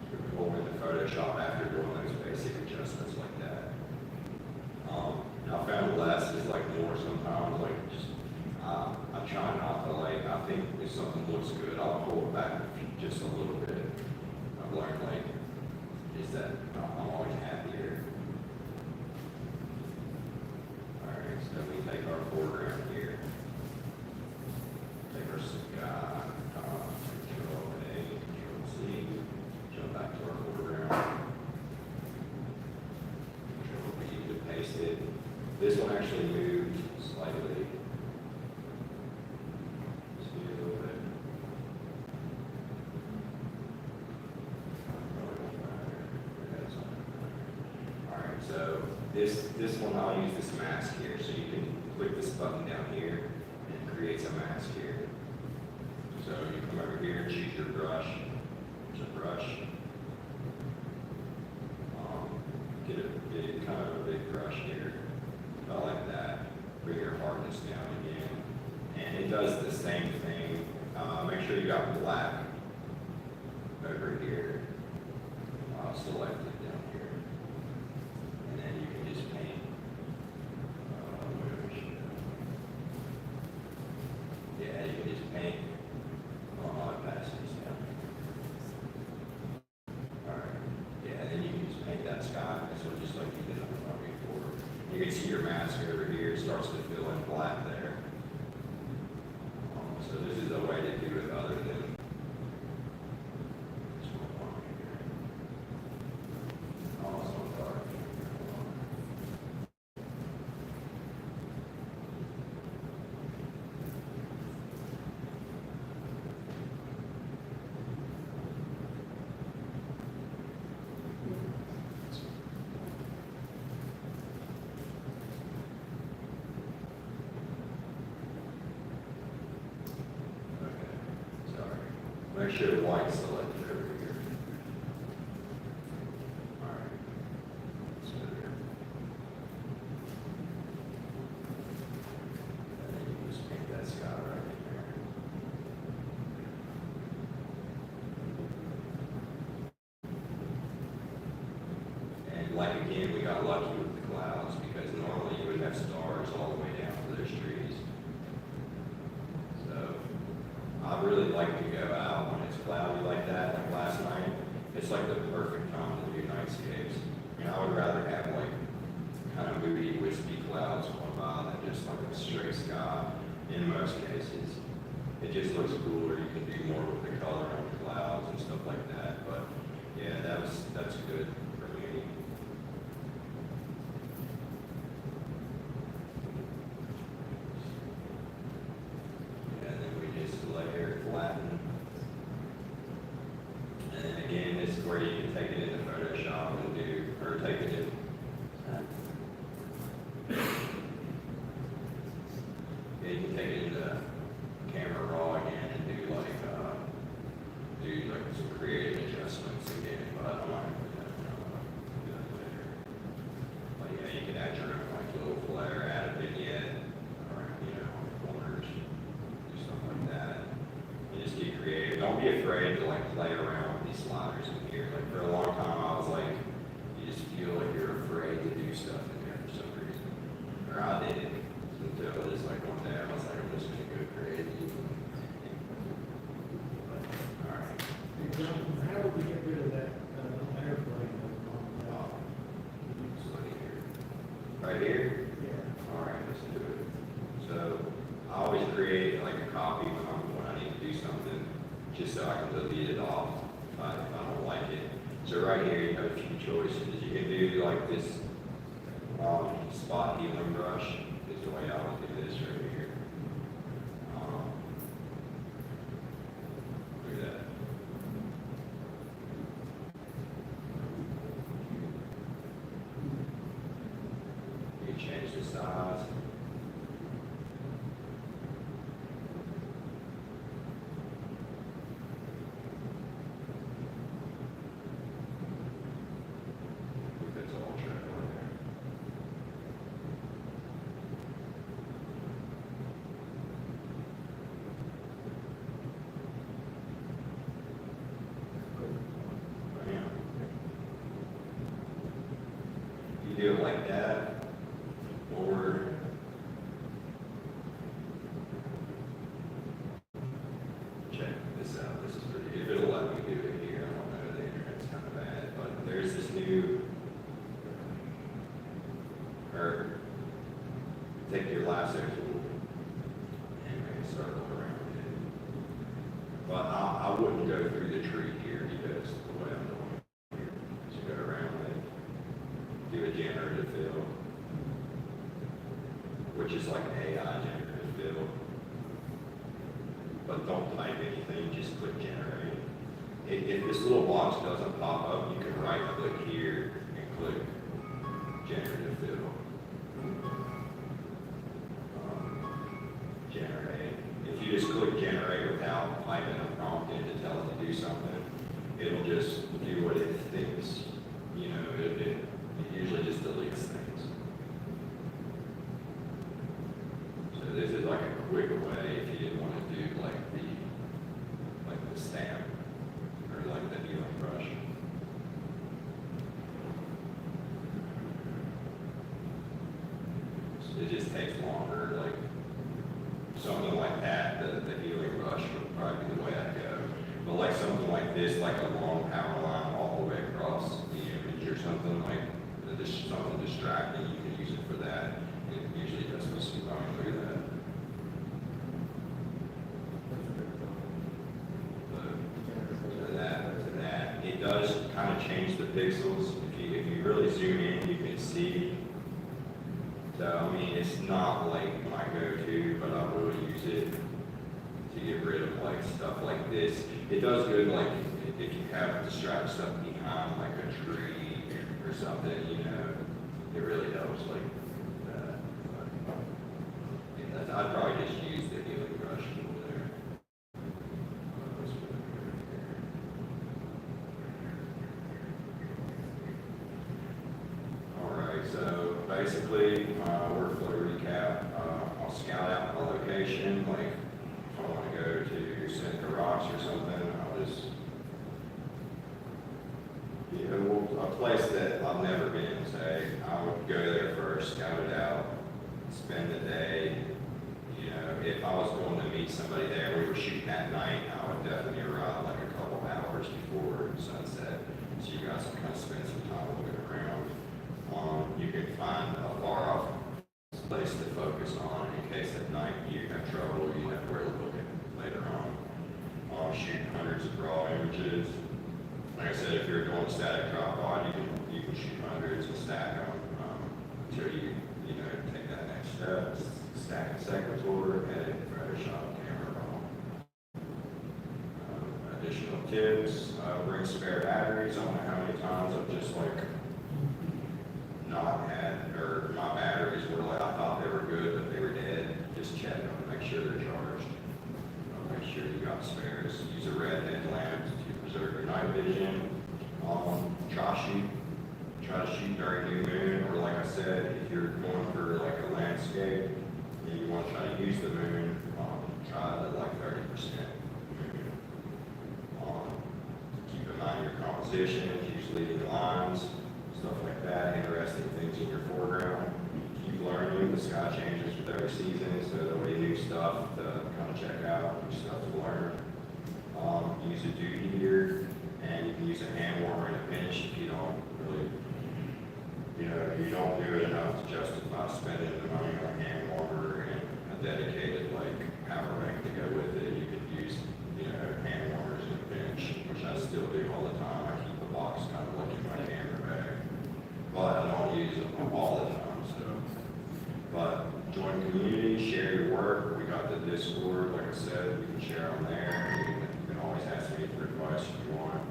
So we pull into Photoshop after doing those basic adjustments like that. I found less is like more sometimes, like just, I try not to like, I think if something looks good, I'll pull it back just a little bit. I've learned like, is that I'm always happier. Alright, so we take our foreground here. Take our sky, Control A, Control C, jump back to our foreground. Control B to paste it. This one actually moved slightly. Just a little bit. Alright, so this one I'll use this mask here, so you can click this button down here and it creates a mask here. So you come over here and choose your brush. There's a brush. Get kind of a big brush here. About like that. Bring your hardness down again. And it does the same thing. Make sure you got black over here. Select it down here. And then you can just paint. Yeah, you can just paint on all opacities down here. Alright. Yeah, and then you can just paint that sky. So just like you did on the front before. You can see your mask over here. It starts to fill in black there. So this is a way to do it other than this one on here. Also dark. make sure the white's selected over here. Alright. Let's go there. And then you just paint that sky right in there. And like again, we got lucky with the clouds because normally you would have stars all the way down to those trees. So I really like to go out when it's cloudy like that, like last night. It's like the perfect time to do nightscapes. And I would rather have like kind of moody, wispy clouds going by than just like a straight sky in most cases. It just looks cooler. You can do more with the color on the clouds and stuff like that. But yeah, that's good for me. And then we just layer flatten. And then again, this is where you can take it into Photoshop and do, or take it in. Yeah, you can take it into Camera Raw again and do like some creative adjustments again, but I don't mind do that later. But yeah, you can add your own like little flare, add a vignette, or corners, do stuff like that. You just get creative. Don't be afraid to like play around with these sliders in here. Like for a long time, I was like, you just feel like you're afraid to do stuff in there for some reason, or I did. Until this like one day I was like, I'm just gonna go crazy. But, all right. How do we get rid of that airplane? Just look here. Right here? Yeah. All right, let's do it. So I always create like a copy when I need to do something, just so I can delete it off if I don't like it. So right here you have a few choices. You can do like this spot healing brush. Is the way I would do this right here. Look at that. You can change the size. If it's all track on there. Bam. You do it like that, or check this out. This is pretty. If it'll let me do it here, I don't know. The internet's kind of bad, but there's this new. Or take your lasso tool and make a circle around it. But I wouldn't go through the tree here because the way I'm doing it here. Just go around it, do a generative fill, which is like AI generative fill. But don't type anything, just click generate. If this little box doesn't pop up, you can right click here and click generative fill. Generate. If you just click generate without typing a prompt in to tell it to do something, it'll just do what it thinks. It usually just deletes things. So this is like a quick way if you didn't want to do like the stamp or like the healing brush. It just takes longer, like something like that, the healing brush would probably be the way I'd go. But like something like this, like a long power line all the way across the image or something like something distracting, you can use it for that. It usually does this. Look at that. To that. It does kind of change the pixels. If you really zoom in, you can see. So, I mean, it's not like my go-to, but I will use it to get rid of like stuff like this. It does good like if you have distract stuff behind like a tree or something, it really helps like that. But, yeah, I'd probably just use the healing brush tool there. basically, workflow recap, I'll scout out my location, like, if I want to go to Seneca Rocks or something, I'll just, you know, a place that I've never been, say, I would go there first, scout it out, spend the day. You know, if I was going to meet somebody there, we were shooting at night, I would definitely arrive like a couple hours before sunset, so you guys can kind of spend some time looking around. You can find a far off place to focus on in case at night you have trouble, you have where to look at later on. Shoot hundreds of raw images. Like I said, if you're doing static drop on, you can shoot hundreds and stack them until you know take that next step. Stack a Secretary, edit, Photoshop, camera roll. Additional tips: bring spare batteries. I don't know how many times I've just like not had, or my batteries were like, I thought they were good, but they were dead. Just check them, make sure they're charged. Make sure you got spares. Use a red headlamp to preserve your night vision. Try to shoot during new moon, or like I said, if you're going for like a landscape and you want to try to use the moon, try to like 30% moon. Keep in mind your composition, use leading lines, stuff like that, interesting things in your foreground. Keep learning, the sky changes with every season, so there'll be new stuff to kind of check out, new stuff to learn. Use a dew heater, and you can use a hand warmer and a pinch if you don't really, you know, you don't do it enough to justify spending the money on a hand warmer and a dedicated like power bank to go with it. You could use, you know, hand warmers and a pinch, which I still do all the time. I keep the box kind of like in my camera bag, but I don't use them all the time. So, but join the community, share your work. We got the Discord, like I said, we can share on there. You can always ask me for advice if you want.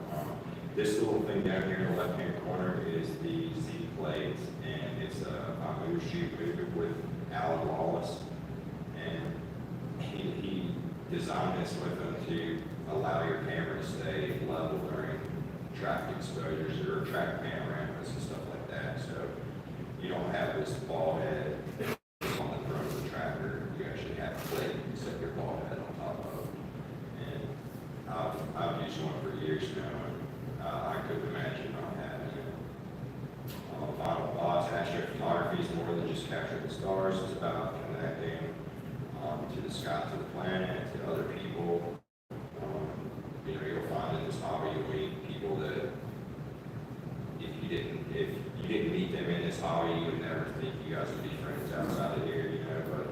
This little thing down here in the left-hand corner is the Z plate, and it's a move shoot movie with Alan Wallace, and he designed this with them to allow your camera to stay level during track exposures or track panoramas and stuff like that. So you don't have this ball head on the front of the tracker. You actually have a plate you set your ball head on top of. And I've used one for years now, and I couldn't imagine not having it. Final thoughts: astrophotography is more than just capturing the stars. It's about connecting to the sky, to the planet, to other people. You know, you'll find in this hobby you'll meet people that if you didn't meet them in this hobby, you would never think you guys would be friends outside of here. You know, but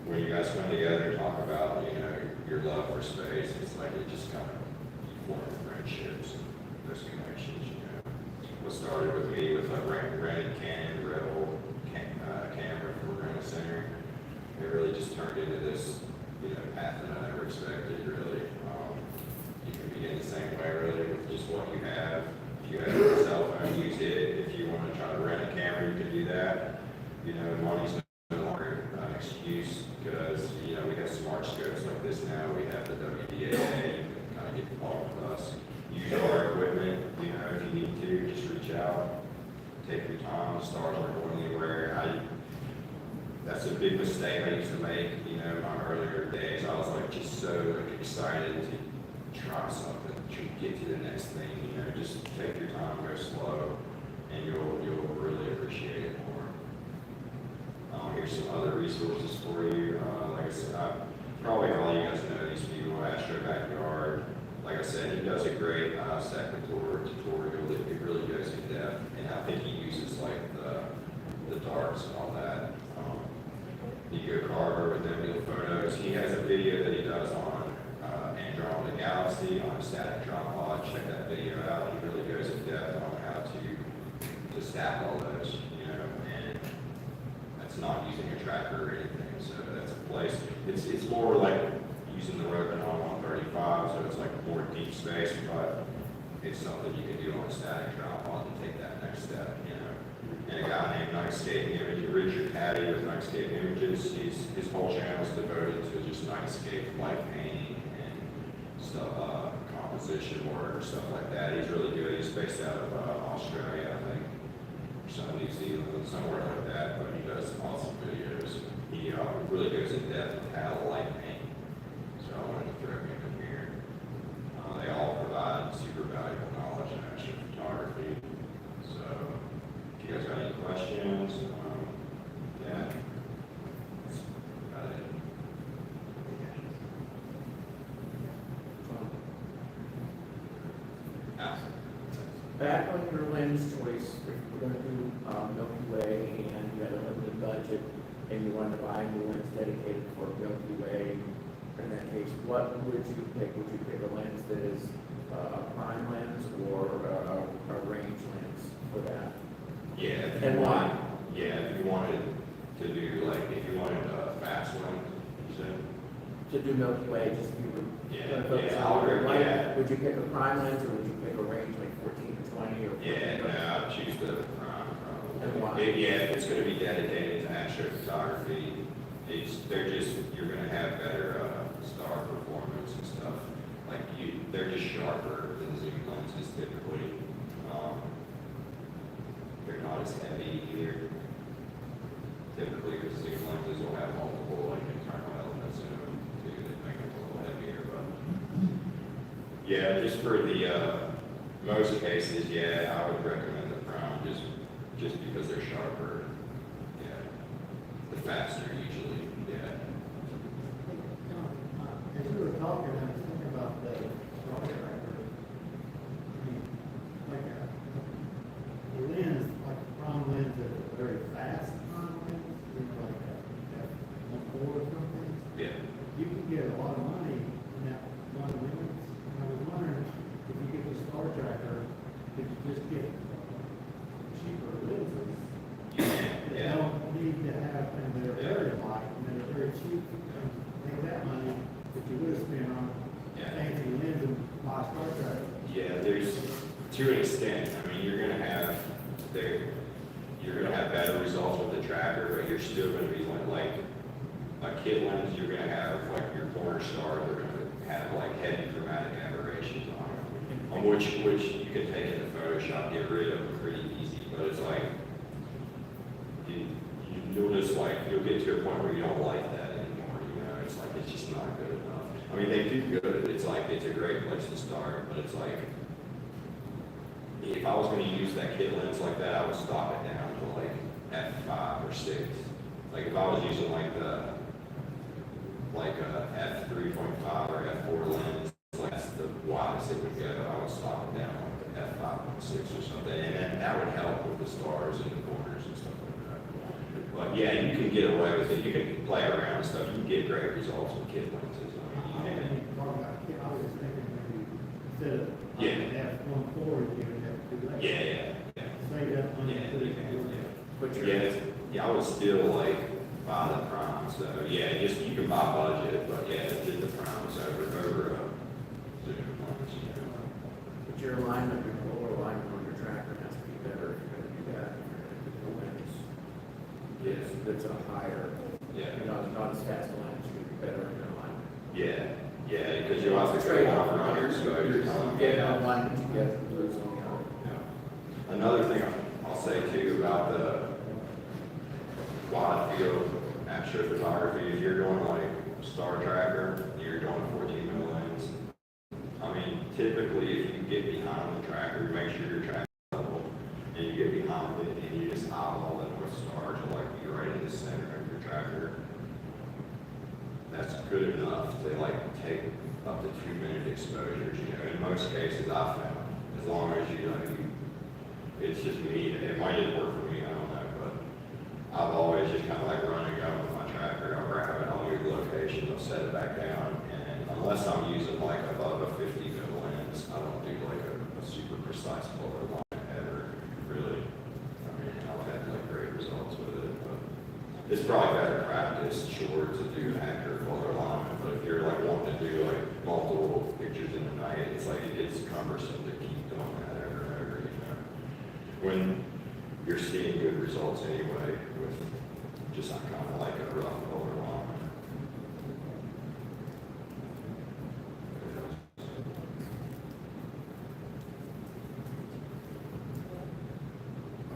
when you guys come together and talk about, you know, your love for space, it's like it just kind of you form friendships and those connections. You know, what started with me with a rented Canon Rebel camera from Rental Center, it really just turned into this, you know, path that I never expected. Really, you can begin the same way, really, with just what you have. If you have a cell phone, use it. If you want to try to rent a camera, you can do that. You know, money's no longer an excuse because, you know, we have smart scopes like this now. We have the WDAA. You can kind of get involved with us. Use our equipment. You know, if you need to, just reach out. Take your time. The stars aren't going anywhere. That's a big mistake I used to make. You know, in my earlier days, I was like just so like excited to try something, to get to the next thing. You know, just take your time, go slow, and you'll really appreciate it more. Here's some other resources for you. Like I said, probably all you guys know these people. Astro Backyard. Like I said, he does a great second tutorial. It really goes in depth, and I think he uses like the darts and all that. Nico Carver with Nebula Photos. He has a video that he does on Andromeda Galaxy on a static tripod. Check that video out. He really goes in depth on how to stack all those, you know, and that's not using a tracker or anything. So that's a place. It's more like using the Rogan on 135, so it's like more deep space, but it's something you can do on a static tripod to take that next step, you know. And a guy named Nightscape Image, Richard Patty with Nightscape Images, his whole channel is devoted to just nightscape light painting and stuff, composition work, stuff like that. He's really good. He's based out of Australia, I think, or some of New Zealand, somewhere like that, but he does awesome videos. He really goes in depth with how to light paint. So I wanted to throw him in here. They all provide super valuable knowledge in astrophotography. So if you guys got any questions, yeah. That's about it. Back on your lens choice, if you're gonna do Milky Way and you had a limited budget and you wanted to buy a new lens dedicated for Milky Way, in that case, what would you pick? Would you pick a lens that is a prime lens or a range lens for that? Yeah, if And you why? want, yeah, if you wanted to do like, if you wanted a fast one, you said? To do Milky Way, just you were Yeah, gonna focus yeah, on I'll your agree, light. yeah. Would you pick a prime lens or would you pick a range like 14 to 20 or? Yeah, no, I'd choose the prime And why? probably. Yeah, if it's gonna be dedicated to astrophotography, they're just, you're gonna have better, star performance and stuff. Like they're just sharper than zoom lenses typically. They're not as heavy either. Typically, the zoom lenses will have multiple like internal elements in them too that make them a little heavier, but. Yeah, just for the, most cases, yeah, I would recommend the prime just because they're sharper. Yeah. The faster usually, yeah. As we were talking, I was thinking about the star tracker. I mean, like a lens, like a prime lens that's a very fast prime lens, you know, like a F1.4 or something. Yeah. You can get a lot of money in that one lens. And I was wondering, if you get the star tracker, could you just get cheaper lenses? They Yeah. don't need to have, and they're very light, and they're very cheap, and make that money that you would have spent on Yeah. fancy lens and buy a star tracker. Yeah, there's, to an extent, I mean, you're gonna have better results with the tracker, but you're still gonna be like a kit lens, you're gonna have like your corner stars are gonna have like heavy chromatic aberrations on them, which you can take into Photoshop, get rid of pretty easy, but it's like, you'll just like, you'll get to a point where you don't like that anymore, you know, it's like, it's just not good enough. I mean, they do good, it's like, it's a great place to start, but it's like, if I was gonna use that kit lens like that, I would stop it down to like f5 or 6. Like if I was using like a f3.5 or f4 lens, like that's the widest it would go, I would stop it down like the f5.6 or something, and then that would help with the stars and the corners and stuff like that. But yeah, you can get away with it, you can play around and stuff, you can get great results with kit lenses. I didn't even talk about, I was just thinking maybe instead of Yeah. an F1.4, you would have to do that. Yeah. Save that money. Yeah, put it you can, in. yeah. But you're, Yeah, I would still like buy the prime, so yeah, just, you can buy budget, but yeah, did the primes over zoom ones, you know. but your alignment, your lower alignment on your tracker has to be better if you're gonna do that. If you're gonna do the lens. Yes. That's a higher, Yeah, not as fast a lens, should be better in your alignment. yeah, because you'll have to trade off around your exposure. Get an alignment to get lose on the other. Yeah. Another thing I'll say too about the wide field astrophotography, if you're doing like star tracker, you're doing a 14 mm lens. I mean, typically if you get behind the tracker, make sure your tracker level, and you get behind it and you just eyeball the North Star to like be right in the center of your tracker. That's good enough to like take up to 2-minute exposures, you know, in most cases I found, as long as you know, it's just me, it might just work for me, I don't know, but I've always just kind of like run and go with my tracker, I'll grab it, I'll move locations, I'll set it back down, and unless I'm using like above a 50 mm lens, I don't do like a super precise color line ever, really. I mean, I've had like great results with it, but it's probably better practice, sure, to do accurate color alignment, but if you're like wanting to do like multiple pictures in the night, it's like it gets cumbersome to keep doing that over and over, you know. When you're seeing good results anyway with just kind of like a rough color line.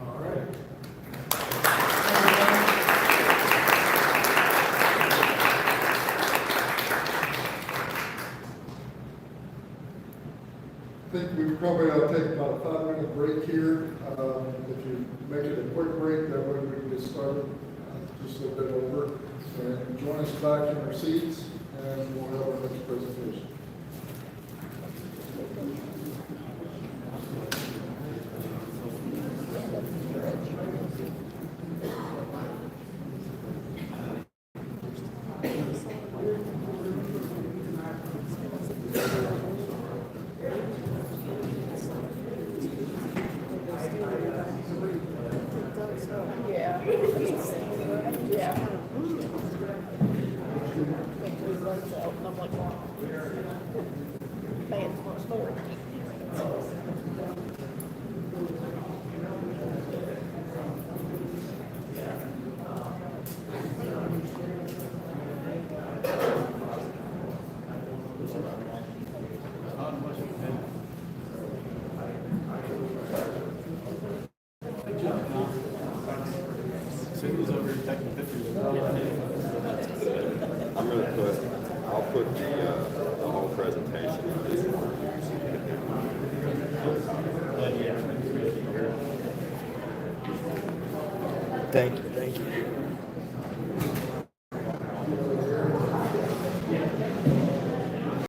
All right. break here. If you make it a quick break, that way we can get started just a little bit over. And join us back in our seats, and we'll have our next presentation. Yeah. Yeah. I'm like, man's my story. I'll put the whole presentation. Thank you.